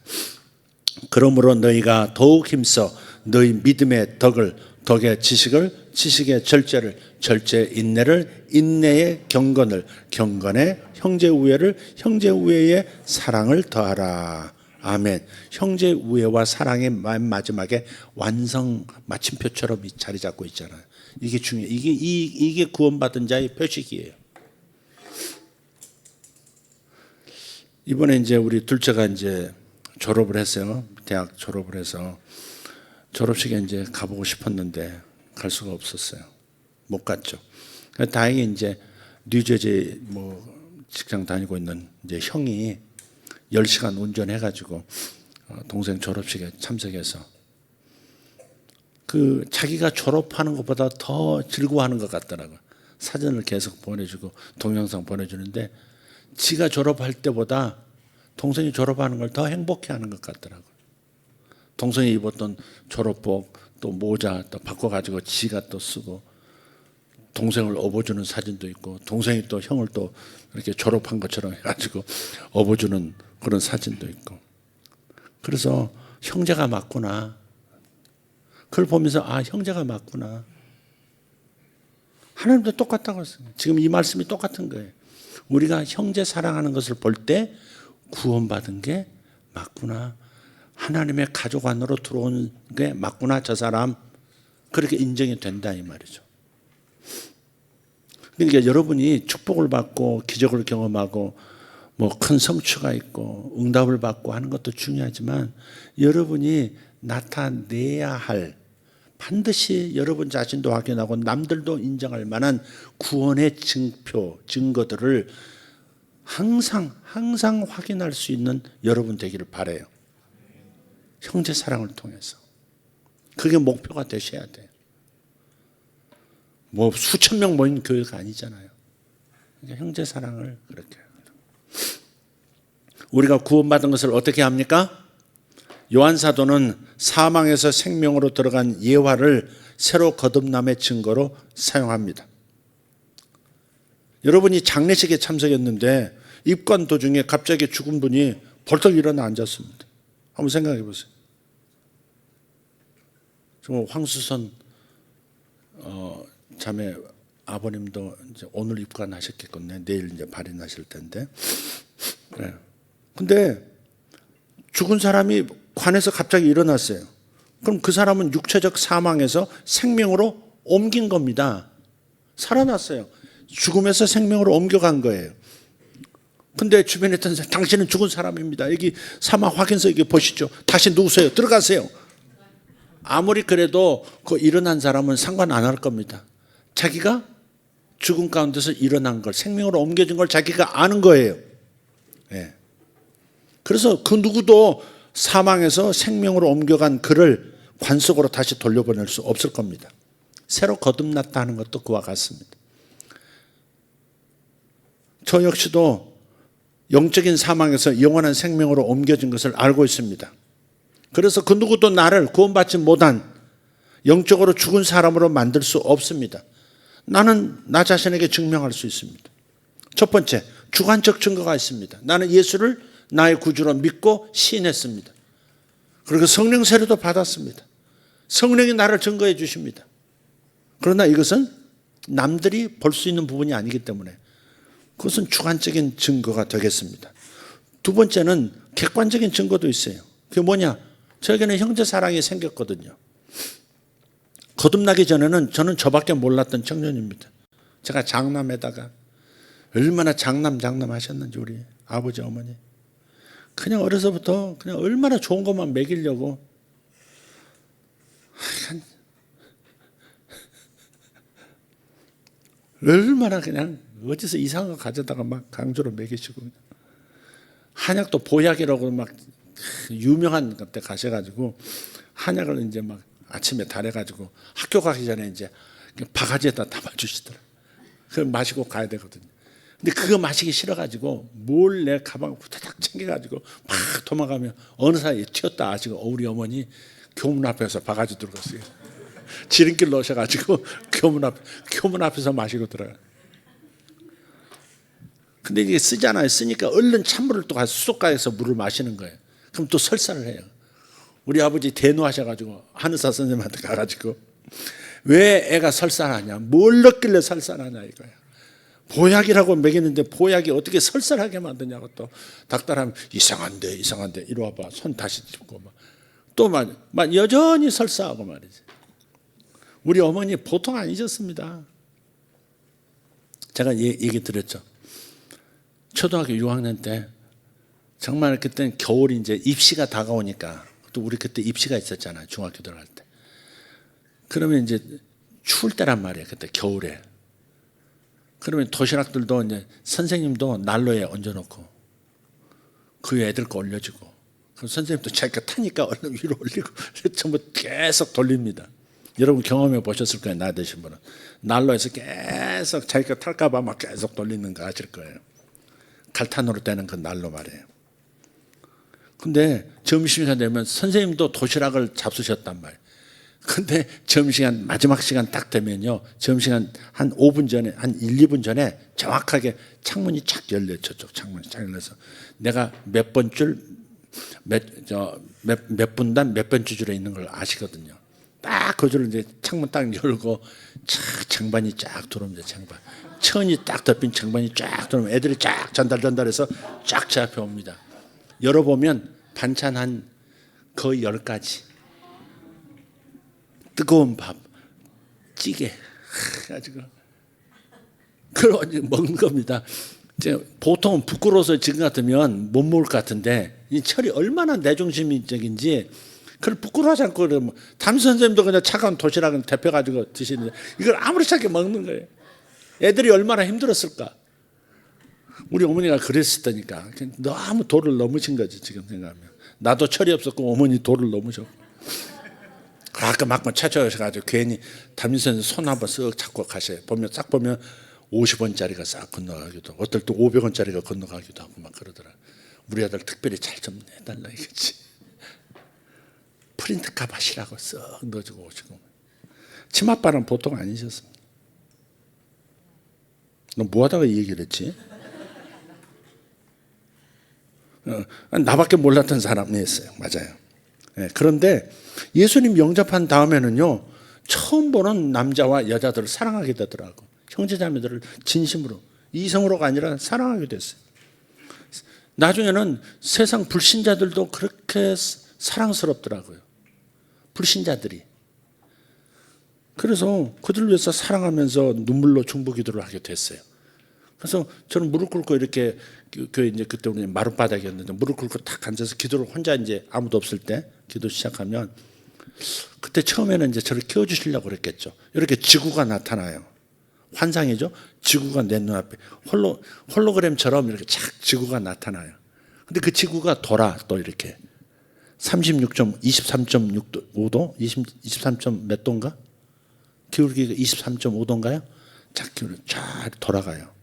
그러므로 너희가 더욱 힘써 너희 믿음의 덕의 지식을, 지식의 절제를, 절제 인내를, 인내의 경건을, 경건의 형제 우애를, 형제 우애의 사랑을 더하라. 아멘. 형제 우애와 사랑의 마지막에 완성 마침표처럼 자리 잡고 있잖아요. 이게 중요해요. 이게 구원받은 자의 표식이에요. 이번에 이제 우리 둘째가 이제 졸업을 했어요. 대학 졸업을 해서 졸업식에 이제 가보고 싶었는데 갈 수가 없었어요. 못 갔죠. 다행히 이제 뉴저지 직장 다니고 있는 이제 형이 10시간 운전해가지고 동생 졸업식에 참석해서 그 자기가 졸업하는 것보다 더 즐거워하는 것 같더라고요. 사진을 계속 보내주고 동영상 보내주는데 지가 졸업할 때보다 동생이 졸업하는 걸 더 행복해하는 것 같더라고요. 동생이 입었던 졸업복 또 모자 또 바꿔가지고 지가 또 쓰고 동생을 업어주는 사진도 있고 동생이 또 형을 또 이렇게 졸업한 것처럼 해가지고 업어주는 그런 사진도 있고. 그래서 형제가 맞구나. 그걸 보면서 형제가 맞구나. 하나님도 똑같다고 했어요. 지금 이 말씀이 똑같은 거예요. 우리가 형제 사랑하는 것을 볼 때 구원받은 게 맞구나. 하나님의 가족 안으로 들어온 게 맞구나 저 사람. 그렇게 인정이 된다 이 말이죠. 그러니까 여러분이 축복을 받고 기적을 경험하고 뭐 큰 성취가 있고 응답을 받고 하는 것도 중요하지만 여러분이 나타내야 할 반드시 여러분 자신도 확인하고 남들도 인정할 만한 구원의 증표, 증거들을 항상 확인할 수 있는 여러분 되기를 바라요. 형제 사랑을 통해서. 그게 목표가 되셔야 돼요. 뭐 수천 명 모인 교회가 아니잖아요. 그러니까 형제 사랑을 그렇게 해요. 우리가 구원받은 것을 어떻게 합니까? 요한 사도는 사망에서 생명으로 들어간 예화를 새로 거듭남의 증거로 사용합니다. 여러분이 장례식에 참석했는데 입관 도중에 갑자기 죽은 분이 벌떡 일어나 앉았습니다. 한번 생각해 보세요. 정말 황수선 자매 아버님도 이제 오늘 입관하셨겠군요. 내일 이제 발인하실 텐데. 그래. 근데 죽은 사람이 관에서 갑자기 일어났어요. 그럼 그 사람은 육체적 사망에서 생명으로 옮긴 겁니다. 살아났어요. 죽음에서 생명으로 옮겨간 거예요. 근데 주변에 있던 사람, 당신은 죽은 사람입니다. 여기 사망 확인서 여기 보시죠. 다시 누우세요. 들어가세요. 아무리 그래도 그 일어난 사람은 상관 안 할 겁니다. 자기가 죽음 가운데서 일어난 걸, 생명으로 옮겨진 걸 자기가 아는 거예요. 예. 그래서 그 누구도 사망에서 생명으로 옮겨간 그를 관 속으로 다시 돌려보낼 수 없을 겁니다. 새로 거듭났다 하는 것도 그와 같습니다. 저 역시도 영적인 사망에서 영원한 생명으로 옮겨진 것을 알고 있습니다. 그래서 그 누구도 나를 구원받지 못한 영적으로 죽은 사람으로 만들 수 없습니다. 나는 나 자신에게 증명할 수 있습니다. 첫 번째, 주관적 증거가 있습니다. 나는 예수를 나의 구주로 믿고 시인했습니다. 그리고 성령 세례도 받았습니다. 성령이 나를 증거해 주십니다. 그러나 이것은 남들이 볼 수 있는 부분이 아니기 때문에 그것은 주관적인 증거가 되겠습니다. 두 번째는 객관적인 증거도 있어요. 그게 뭐냐? 저에게는 형제 사랑이 생겼거든요. 거듭나기 전에는 저는 저밖에 몰랐던 청년입니다. 제가 장남에다가 얼마나 장남 하셨는지 우리 아버지 어머니. 그냥 어려서부터 그냥 얼마나 좋은 것만 먹이려고 얼마나 그냥 어디서 이상한 거 가져다가 막 강조로 먹이시고 한약도 보약이라고 막 유명한 데 가셔가지고 한약을 이제 막 아침에 달여가지고 학교 가기 전에 이제 바가지에다 담아주시더라고요. 그걸 마시고 가야 되거든요. 근데 그거 마시기 싫어가지고 몰래 가방 후다닥 챙겨가지고 막 도망가면 어느 사이에 튀었다 아시고 우리 어머니 교문 앞에서 바가지 들고 있어요. 지름길 넣으셔가지고 교문 앞에서 마시고 들어가요. 근데 이게 쓰잖아요. 쓰니까 얼른 찬물을 또 가서 수족가에서 물을 마시는 거예요. 그럼 또 설사를 해요. 우리 아버지 대노하셔가지고 한의사 선생님한테 가가지고 왜 애가 설사하냐, 뭘 넣길래 설사하냐 이거예요. 보약이라고 먹이는데 보약이 어떻게 설사하게 만드냐고 또 닥달하면 이상한데 이리 와봐. 손 다시 짚고 또 막 여전히 설사하고 말이지. 우리 어머니 보통 아니셨습니다. 제가 얘기 드렸죠. 초등학교 6학년 때 정말 그때는 겨울이 이제 입시가 다가오니까 또 우리 그때 입시가 있었잖아요. 중학교 들어갈 때. 그러면 이제 추울 때란 말이에요. 그때 겨울에. 그러면 도시락들도 이제 선생님도 난로에 얹어놓고 그 위에 애들 거 올려주고 그럼 선생님도 자기가 타니까 얼른 위로 올리고 전부 계속 돌립니다. 여러분 경험해 보셨을 거예요. 나 되신 분은. 난로에서 계속 자기가 탈까 봐 막 계속 돌리는 거 아실 거예요. 갈탄으로 되는 그 난로 말이에요. 근데 점심시간 되면 선생님도 도시락을 잡수셨단 말이에요. 근데 점심시간 마지막 시간 딱 되면요. 점심시간 한 5분 전에 한 1, 2분 전에 정확하게 창문이 착 열려요. 저쪽 창문이 착 열려서 내가 몇 번 줄 몇 분단 몇 번 줄에 있는 걸 아시거든요. 딱 그 줄을 이제 창문 딱 열고 쫙 장반이 쫙 들어옵니다. 장반. 천이 딱 덮인 장반이 쫙 들어오면 애들이 쫙 전달해서 쫙 제 앞에 옵니다. 열어보면 반찬 한 거의 10가지. 뜨거운 밥, 찌개 가지고 그걸 먹는 겁니다. 보통은 부끄러워서 지금 같으면 못 먹을 것 같은데 이 철이 얼마나 내중심적인지 그걸 부끄러워하지 않고 담임 선생님도 그냥 차가운 도시락을 데펴가지고 드시는데 이걸 아무렇지 않게 먹는 거예요. 애들이 얼마나 힘들었을까. 우리 어머니가 그랬었다니까. 너무 도를 넘으신 거지 지금 생각하면. 나도 철이 없었고 어머니 도를 넘으셨고. 아까 막고 찾아오셔가지고 괜히 담임 선생님 손 한번 쓱 잡고 가셔요. 보면 싹 보면 50원짜리가 싹 건너가기도 하고 어떨 때 500원짜리가 건너가기도 하고 막 그러더라. 우리 아들 특별히 잘 좀 내달라 이거지. 프린트 값하시라고 쓱 넣어주고 오시고. 치맛바람 보통 아니셨습니다. 너 뭐하다가 이 얘기를 했지? 나밖에 몰랐던 사람이었어요. 맞아요. 네, 그런데 예수님 영접한 다음에는요, 처음 보는 남자와 여자들을 사랑하게 되더라고. 형제자매들을 진심으로, 이성으로가 아니라 사랑하게 됐어요. 나중에는 세상 불신자들도 그렇게 사랑스럽더라고요. 불신자들이. 그래서 그들을 위해서 사랑하면서 눈물로 중보기도를 하게 됐어요. 그래서 저는 무릎 꿇고 이렇게 교회 이제 그때 우리 마룻바닥이었는데 무릎 꿇고 딱 앉아서 기도를 혼자 이제 아무도 없을 때 기도 시작하면 그때 처음에는 이제 저를 키워주시려고 그랬겠죠. 이렇게 지구가 나타나요. 환상이죠. 지구가 내 눈앞에 홀로그램처럼 이렇게 착 지구가 나타나요. 근데 그 지구가 돌아 또 이렇게 23.5도 23. 몇 도인가? 기울기가 23.5도인가요? 쫙 돌아가요.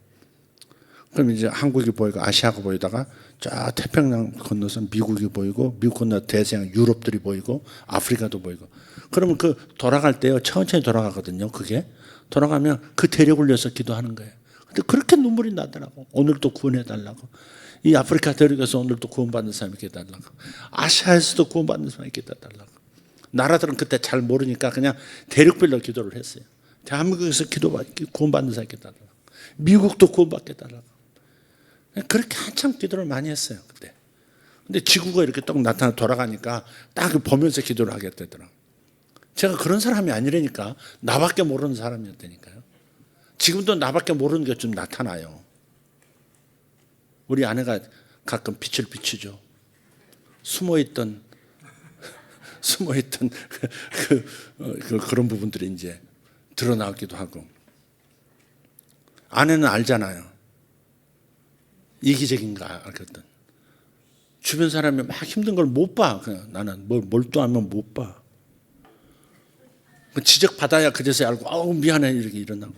그럼 이제 한국이 보이고 아시아가 보이다가 쫙 태평양 건너서 미국이 보이고 미국 건너 대서양 유럽들이 보이고 아프리카도 보이고 그러면 그 돌아갈 때요 천천히 돌아가거든요. 그게 돌아가면 그 대력을 위해서 기도하는 거예요. 근데 그렇게 눈물이 나더라고. 오늘도 구원해달라고. 이 아프리카 대륙에서 오늘도 구원받는 사람이 있게 해달라고. 아시아에서도 구원받는 사람이 있게 해달라고. 나라들은 그때 잘 모르니까 그냥 대륙별로 기도를 했어요. 대한민국에서 구원받는 사람이 있게 해달라고. 미국도 구원받게 해달라고. 그렇게 한참 기도를 많이 했어요. 그때. 근데 지구가 이렇게 딱 나타나 돌아가니까 딱 보면서 기도를 하게 되더라고요. 제가 그런 사람이 아니라니까. 나밖에 모르는 사람이었다니까요. 지금도 나밖에 모르는 게 좀 나타나요. 우리 아내가 가끔 빛을 비추죠. 숨어있던 그런 부분들이 이제 드러나기도 하고. 아내는 알잖아요. 이기적인가 알거든. 주변 사람이 막 힘든 걸 못 봐. 그냥 나는 몰두하면 못 봐. 지적받아야 그제서야 알고 아우 미안해 이렇게 일어나고.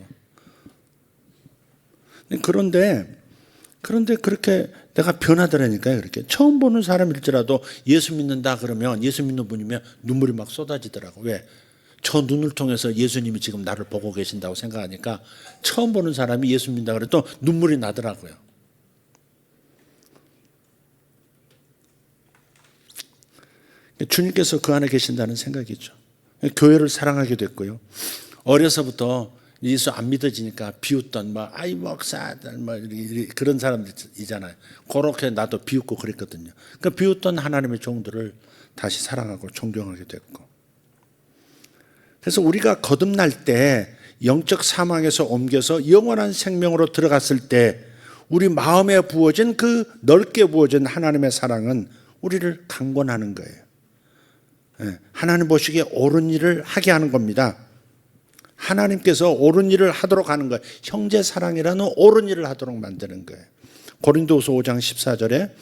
그런데 그렇게 내가 변하더라니까요. 그렇게 처음 보는 사람일지라도 예수 믿는다 그러면 예수 믿는 분이면 눈물이 막 쏟아지더라고. 왜? 저 눈을 통해서 예수님이 지금 나를 보고 계신다고 생각하니까 처음 보는 사람이 예수 믿는다 그래도 눈물이 나더라고요. 주님께서 그 안에 계신다는 생각이죠. 교회를 사랑하게 됐고요. 어려서부터 예수 안 믿어지니까 비웃던 아이 목사들 그런 사람들이잖아요. 그렇게 나도 비웃고 그랬거든요. 그러니까 비웃던 하나님의 종들을 다시 사랑하고 존경하게 됐고. 그래서 우리가 거듭날 때 영적 사망에서 옮겨서 영원한 생명으로 들어갔을 때 우리 마음에 부어진 그 넓게 부어진 하나님의 사랑은 우리를 강권하는 거예요. 하나님 보시기에 옳은 일을 하게 하는 겁니다. 하나님께서 옳은 일을 하도록 하는 거예요. 형제 사랑이라는 옳은 일을 하도록 만드는 거예요. 고린도후서 5장 14절에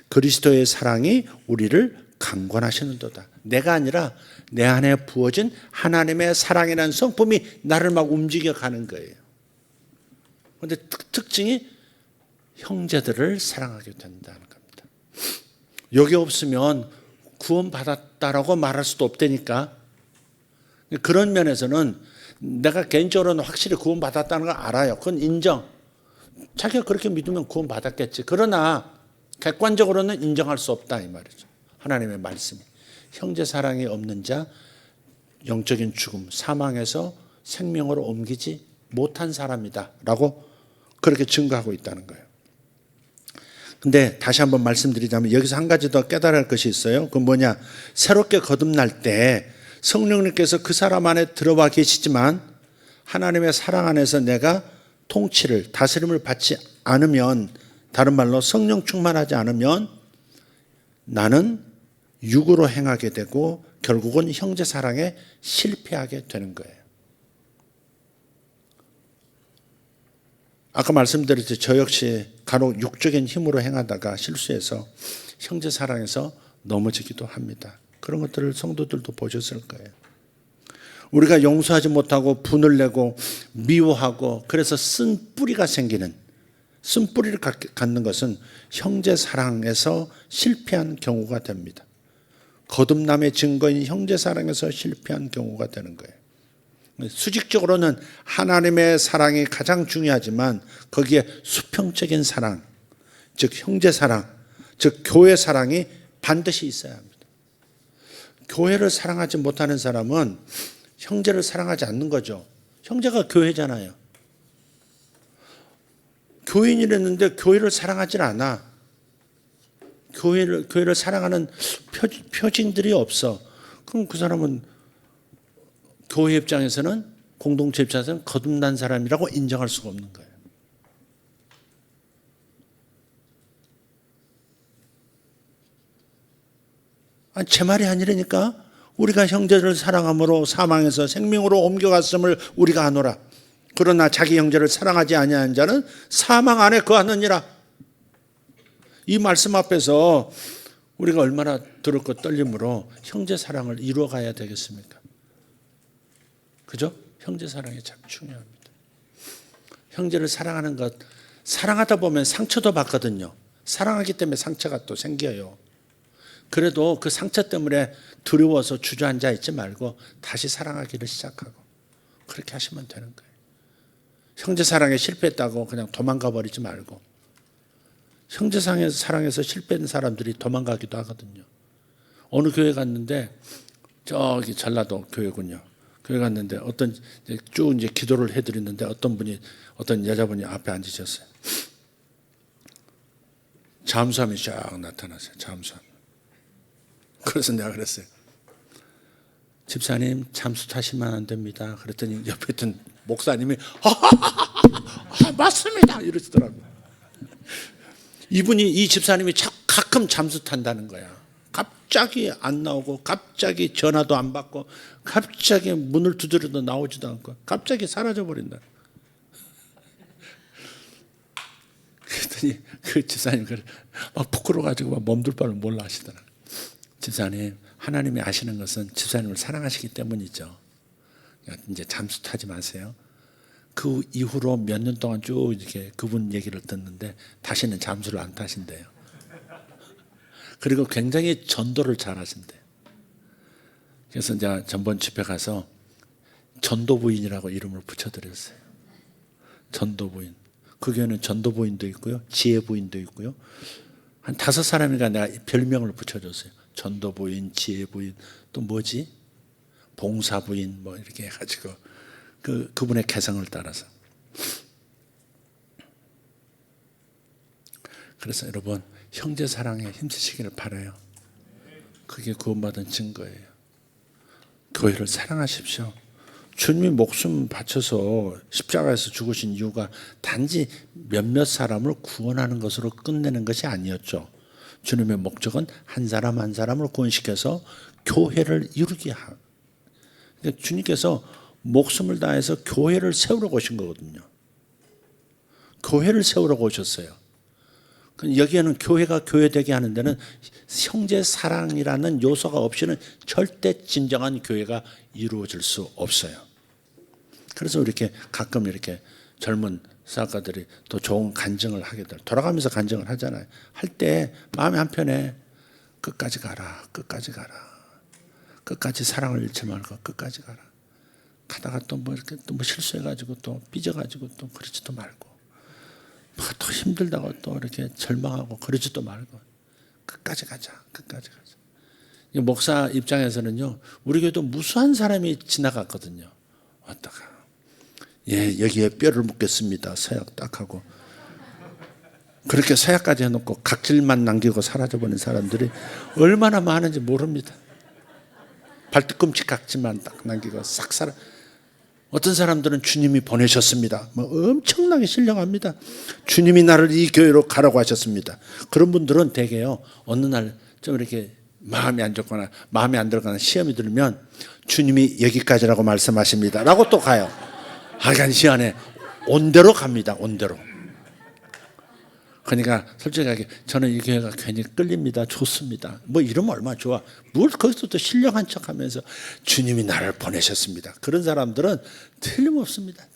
그리스도의 사랑이 우리를 강권하시는도다. 내가 아니라 내 안에 부어진 하나님의 사랑이라는 성품이 나를 막 움직여가는 거예요. 그런데 특징이 형제들을 사랑하게 된다는 겁니다. 여기 없으면 구원받았다라고 말할 수도 없다니까. 그런 면에서는 내가 개인적으로는 확실히 구원받았다는 걸 알아요. 그건 인정. 자기가 그렇게 믿으면 구원받았겠지. 그러나 객관적으로는 인정할 수 없다 이 말이죠. 하나님의 말씀이. 형제 사랑이 없는 자 영적인 죽음, 사망에서 생명으로 옮기지 못한 사람이다 라고 그렇게 증거하고 있다는 거예요. 근데 다시 한번 말씀드리자면 여기서 한 가지 더 깨달아야 할 것이 있어요. 그건 뭐냐? 새롭게 거듭날 때 성령님께서 그 사람 안에 들어와 계시지만 하나님의 사랑 안에서 내가 통치를, 다스림을 받지 않으면, 다른 말로 성령 충만하지 않으면 나는 육으로 행하게 되고 결국은 형제 사랑에 실패하게 되는 거예요. 아까 말씀드렸듯이 저 역시 간혹 육적인 힘으로 행하다가 실수해서 형제 사랑에서 넘어지기도 합니다. 그런 것들을 성도들도 보셨을 거예요. 우리가 용서하지 못하고 분을 내고 미워하고 그래서 쓴 뿌리가 생기는, 쓴 뿌리를 갖는 것은 형제 사랑에서 실패한 경우가 됩니다. 거듭남의 증거인 형제 사랑에서 실패한 경우가 되는 거예요. 수직적으로는 하나님의 사랑이 가장 중요하지만 거기에 수평적인 사랑, 즉 형제 사랑, 즉 교회 사랑이 반드시 있어야 합니다. 교회를 사랑하지 못하는 사람은 형제를 사랑하지 않는 거죠. 형제가 교회잖아요. 교인이랬는데 교회를 사랑하지 않아. 교회를 사랑하는 표징들이 없어. 그럼 그 사람은 교회 입장에서는, 공동체 입장에서는 거듭난 사람이라고 인정할 수가 없는 거예요. 아니, 제 말이 아니라니까. 우리가 형제를 사랑함으로 사망에서 생명으로 옮겨갔음을 우리가 아노라. 그러나 자기 형제를 사랑하지 아니하는 자는 사망 안에 거하느니라. 이 말씀 앞에서 우리가 얼마나 두렵고 떨림으로 형제 사랑을 이루어가야 되겠습니까? 그죠? 형제 사랑이 참 중요합니다. 형제를 사랑하는 것, 사랑하다 보면 상처도 받거든요. 사랑하기 때문에 상처가 또 생겨요. 그래도 그 상처 때문에 두려워서 주저앉아 있지 말고 다시 사랑하기를 시작하고 그렇게 하시면 되는 거예요. 형제 사랑에 실패했다고 그냥 도망가 버리지 말고, 형제 사랑에서 실패한 사람들이 도망가기도 하거든요. 어느 교회 갔는데, 저기 전라도 교회군요. 교회 갔는데 쭉 이제 기도를 해드리는데 어떤 여자분이 앞에 앉으셨어요. 잠수함이 쫙 나타났어요. 잠수함. 그래서 내가 그랬어요. 집사님 잠수 타시면 안 됩니다. 그랬더니 옆에 있던 목사님이 맞습니다 이러시더라고요. 이 집사님이 가끔 잠수 탄다는 거야. 갑자기 안 나오고 갑자기 전화도 안 받고 갑자기 문을 두드려도 나오지도 않고 갑자기 사라져버린다. 그랬더니 그 집사님 막 부끄러워가지고 막 몸둘 바를 몰라 하시더라고요. 집사님, 하나님이 아시는 것은 집사님을 사랑하시기 때문이죠. 이제 잠수 타지 마세요. 그 이후로 몇 년 동안 쭉 이렇게 그분 얘기를 듣는데 다시는 잠수를 안 타신대요. 그리고 굉장히 전도를 잘 하신대요. 그래서 이제 전번 집회 가서 전도부인이라고 이름을 붙여드렸어요. 전도부인. 그 교회는 전도부인도 있고요, 지혜부인도 있고요. 한 5사람이가 내가 별명을 붙여줬어요. 전도부인, 지혜부인, 또 뭐지? 봉사부인 뭐 이렇게 해가지고 그분의 개성을 따라서. 그래서 여러분 형제 사랑에 힘쓰시기를 바라요. 그게 구원받은 증거예요. 교회를 사랑하십시오. 주님이 목숨 바쳐서 십자가에서 죽으신 이유가 단지 몇몇 사람을 구원하는 것으로 끝내는 것이 아니었죠. 주님의 목적은 한 사람 한 사람을 구원시켜서 교회를 이루게 하고, 그러니까 주님께서 목숨을 다해서 교회를 세우려고 오신 거거든요. 교회를 세우려고 오셨어요. 여기에는 교회가 교회되게 하는 데는 형제 사랑이라는 요소가 없이는 절대 진정한 교회가 이루어질 수 없어요. 그래서 이렇게 가끔 이렇게 젊은 사역가들이 또 좋은 간증을 하게 돼요. 돌아가면서 간증을 하잖아요. 할 때 마음이 한편에 끝까지 가라, 끝까지 가라, 끝까지 사랑을 잃지 말고 끝까지 가라. 가다가 또 뭐 이렇게 또 뭐 실수해가지고 또 삐져가지고 또 그러지도 말고, 더 힘들다고 또 이렇게 절망하고 그러지도 말고 끝까지 가자, 끝까지 가자. 목사 입장에서는요, 우리 교회도 무수한 사람이 지나갔거든요. 왔다가 여기에 뼈를 묻겠습니다. 서약 딱 하고 그렇게 서약까지 해놓고 각질만 남기고 사라져버린 사람들이 얼마나 많은지 모릅니다. 발뒤꿈치 각질만 딱 남기고 싹 사라. 어떤 사람들은 주님이 보내셨습니다. 뭐 엄청나게 신령합니다. 주님이 나를 이 교회로 가라고 하셨습니다. 그런 분들은 대개요, 어느 날 좀 이렇게 마음이 안 좋거나 마음에 안 들거나 시험이 들면 주님이 여기까지라고 말씀하십니다 라고 또 가요. 하여간 시간에 온대로 갑니다. 온대로. 그러니까 솔직하게 저는 이 교회가 괜히 끌립니다. 좋습니다. 뭐 이러면 얼마나 좋아. 뭘 거기서 또 신령한 척하면서 주님이 나를 보내셨습니다. 그런 사람들은 틀림없습니다.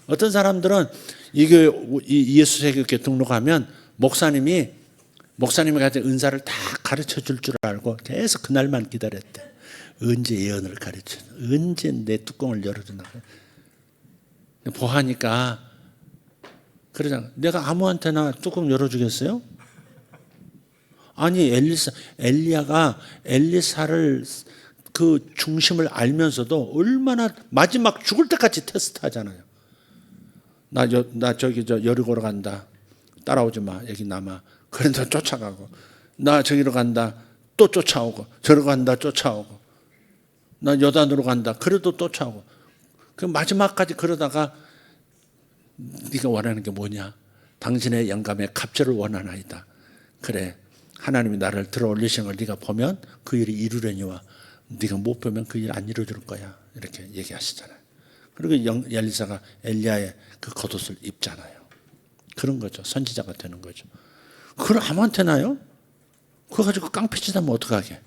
어떤 사람들은 이 교회 이 예수세교회 등록하면 목사님이 가진 은사를 다 가르쳐 줄 줄 알고 계속 그날만 기다렸대. 언제 예언을 가르쳐, 언제 내 뚜껑을 열어주나. 보하니까 그러잖아. 내가 아무한테나 뚜껑 열어주겠어요? 아니 엘리야가 엘리사를 그 중심을 알면서도 얼마나 마지막 죽을 때까지 테스트하잖아요. 나 저기 여리고로 간다. 따라오지 마. 여기 남아. 그래서 쫓아가고. 나 저기로 간다. 또 쫓아오고. 저리로 간다. 쫓아오고. 나 여단으로 간다. 그래도 쫓아오고. 그 마지막까지 그러다가 네가 원하는 게 뭐냐? 당신의 영감의 갑절을 원하나이다. 그래, 하나님이 나를 들어 올리신 걸 네가 보면 그 일이 이루려니와 네가 못 보면 그 일 안 이루어질 거야. 이렇게 얘기하시잖아요. 그리고 엘리사가 엘리야의 그 겉옷을 입잖아요. 그런 거죠. 선지자가 되는 거죠. 그걸 아무한테나요? 그거 가지고 깡패짓 하면 어떡하게?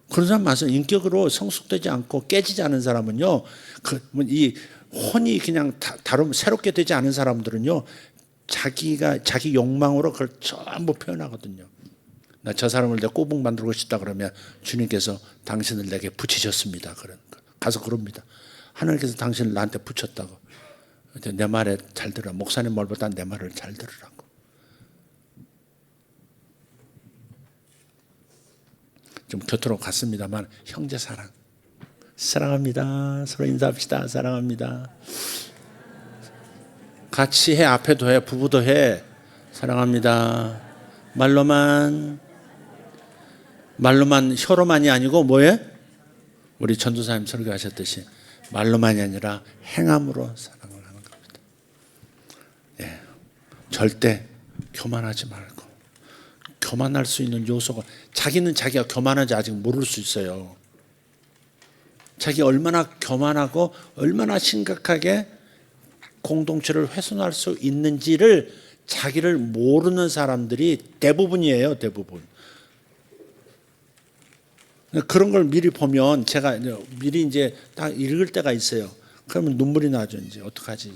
그런 사람 많아서 인격으로 성숙되지 않고 깨지지 않은 사람은요, 이 혼이 그냥 다름 새롭게 되지 않은 사람들은요, 자기 욕망으로 그걸 전부 표현하거든요. 나 저 사람을 내 꼬북 만들고 싶다 그러면 주님께서 당신을 내게 붙이셨습니다. 가서 그럽니다. 하나님께서 당신을 나한테 붙였다고. 내 말에 잘 들어. 목사님 말보다 내 말을 잘 들으라고. 좀 곁으로 갔습니다만 형제 사랑. 사랑합니다. 서로 인사합시다. 사랑합니다. 같이 해. 앞에도 해. 부부도 해. 사랑합니다. 말로만 혀로만이 아니고 뭐해? 우리 전도사님 설교하셨듯이 말로만이 아니라 행함으로 사랑을 하는 겁니다. 예, 절대 교만하지 말고. 교만할 수 있는 요소가, 자기는 자기가 교만한지 아직 모를 수 있어요. 자기 얼마나 교만하고 얼마나 심각하게 공동체를 훼손할 수 있는지를 자기를 모르는 사람들이 대부분이에요. 대부분. 그런 걸 미리 보면 제가 미리 이제 딱 읽을 때가 있어요. 그러면 눈물이 나죠. 이제 어떡하지?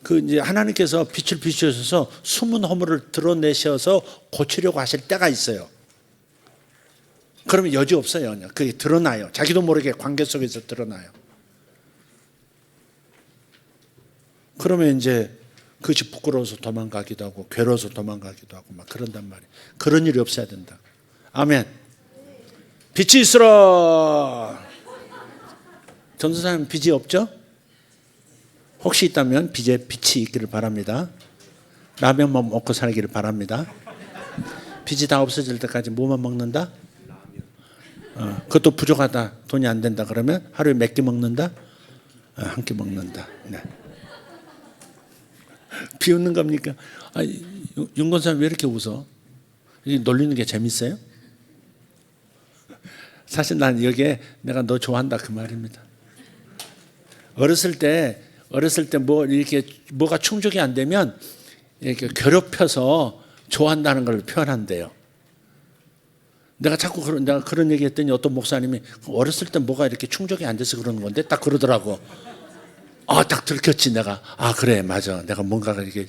그 이제 하나님께서 빛을 비추셔서 숨은 허물을 드러내셔서 고치려고 하실 때가 있어요. 그러면 여지 없어요. 그게 드러나요. 자기도 모르게 관계 속에서 드러나요. 그러면 이제 그것이 부끄러워서 도망가기도 하고 괴로워서 도망가기도 하고 막 그런단 말이에요. 그런 일이 없어야 된다. 아멘. 빛이 있으라. 전도사님 빛이 없죠? 혹시 있다면 빛이 있기를 바랍니다. 라면만 먹고 살기를 바랍니다. 빛이 다 없어질 때까지 뭐만 먹는다? 그것도 부족하다. 돈이 안 된다. 그러면 하루에 몇 끼 먹는다? 한 끼 먹는다. 네. 비웃는 겁니까? 윤건사님 왜 이렇게 웃어? 놀리는 게 재밌어요? 사실 난 여기에 내가 너 좋아한다 그 말입니다. 어렸을 때 뭐 이렇게 뭐가 충족이 안 되면 이렇게 괴롭혀서 좋아한다는 걸 표현한대요. 내가 그런 얘기했더니 어떤 목사님이 어렸을 때 뭐가 이렇게 충족이 안 돼서 그러는 건데 딱 그러더라고. 딱 들켰지 내가. 그래 맞아. 내가 뭔가가 이렇게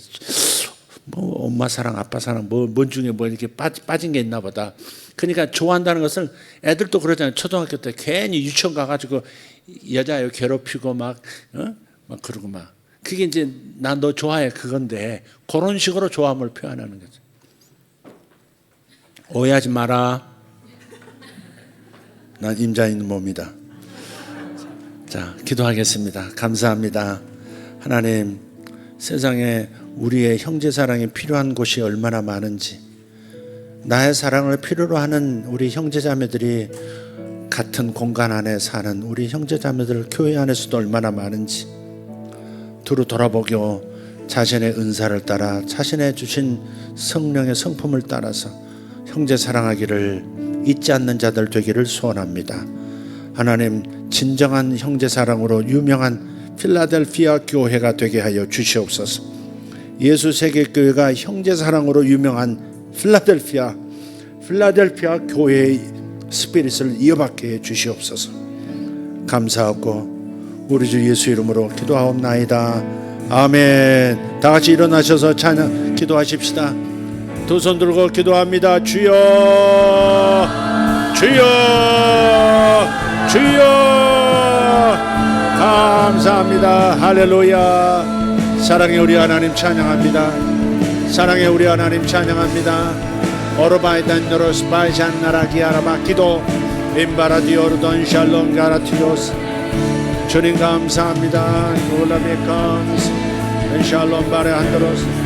뭐 엄마 사랑, 아빠 사랑 뭔 중에 뭐 이렇게 빠진 게 있나 보다. 그러니까 좋아한다는 것을 애들도 그러잖아요. 초등학교 때 괜히 유치원 가가지고 여자 괴롭히고 막 그러고 막. 그게 이제 나 너 좋아해 그건데 그런 식으로 좋아함을 표현하는 거죠. 오해하지 마라. 난 임자 있는 몸이다. 자, 기도하겠습니다. 감사합니다. 하나님, 세상에 우리의 형제 사랑이 필요한 곳이 얼마나 많은지, 나의 사랑을 필요로 하는 우리 형제자매들이 같은 공간 안에 사는 우리 형제자매들 교회 안에서도 얼마나 많은지 두루 돌아보고 자신의 은사를 따라 자신의 주신 성령의 성품을 따라서 형제 사랑하기를 잊지 않는 자들 되기를 소원합니다. 하나님, 진정한 형제 사랑으로 유명한 필라델피아 교회가 되게 하여 주시옵소서. 예수 세계교회가 형제 사랑으로 유명한 필라델피아 교회의 스피릿을 이어받게 해 주시옵소서. 감사하고 우리 주 예수 이름으로 기도하옵나이다. 아멘. 다 같이 일어나셔서 찬양 기도하십시다. 두 손 들고 기도합니다. 주여, 주여, 주여. 감사합니다. 할렐루야. 사랑의 우리 하나님 찬양합니다. 사랑의 우리 하나님 찬양합니다. 오르바이단 노로스 바이잔 나라기 아라바 기도 임바라디오르돈 샬롬 가라티오스. 주님 감사합니다. 놀라베 감스 샬롬 바레 한드로스.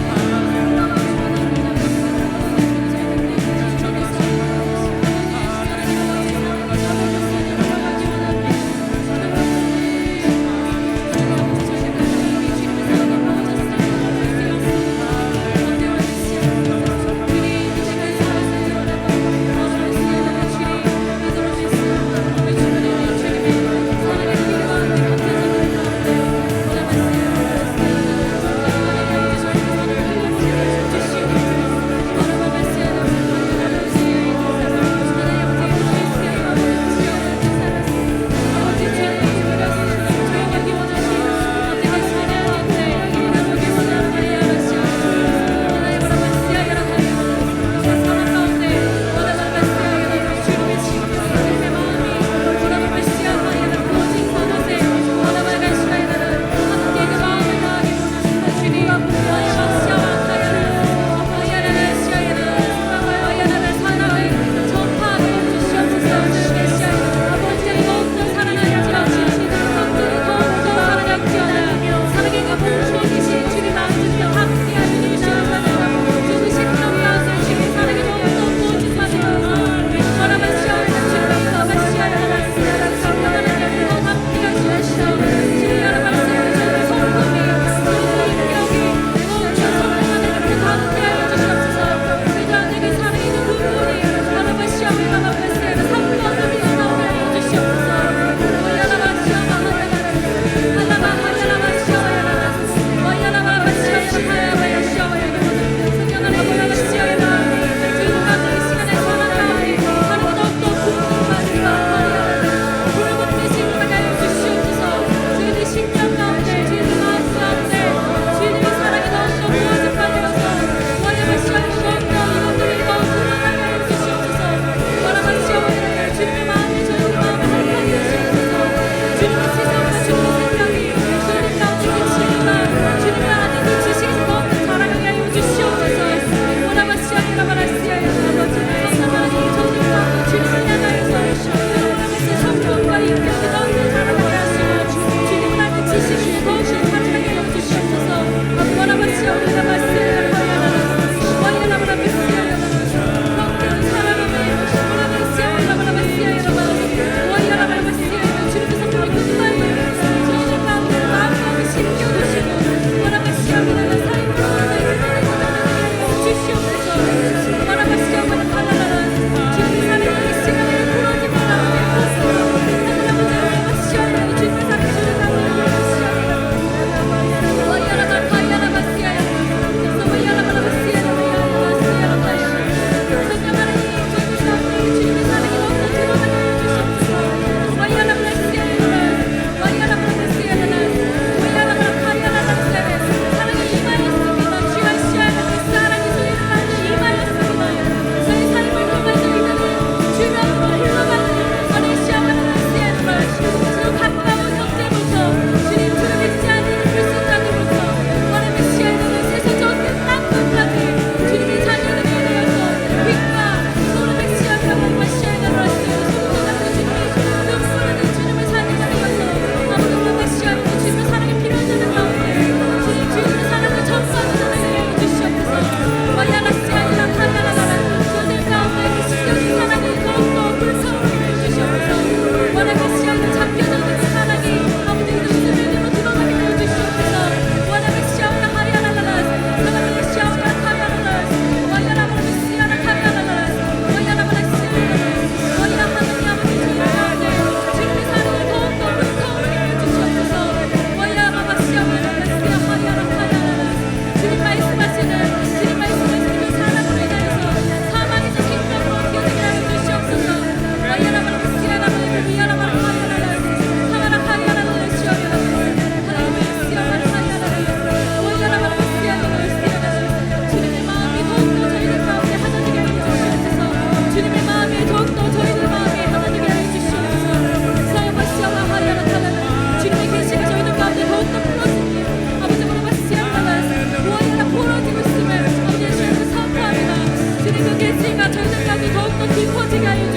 의지가 저희 생각이 더욱더 깊어지게 하여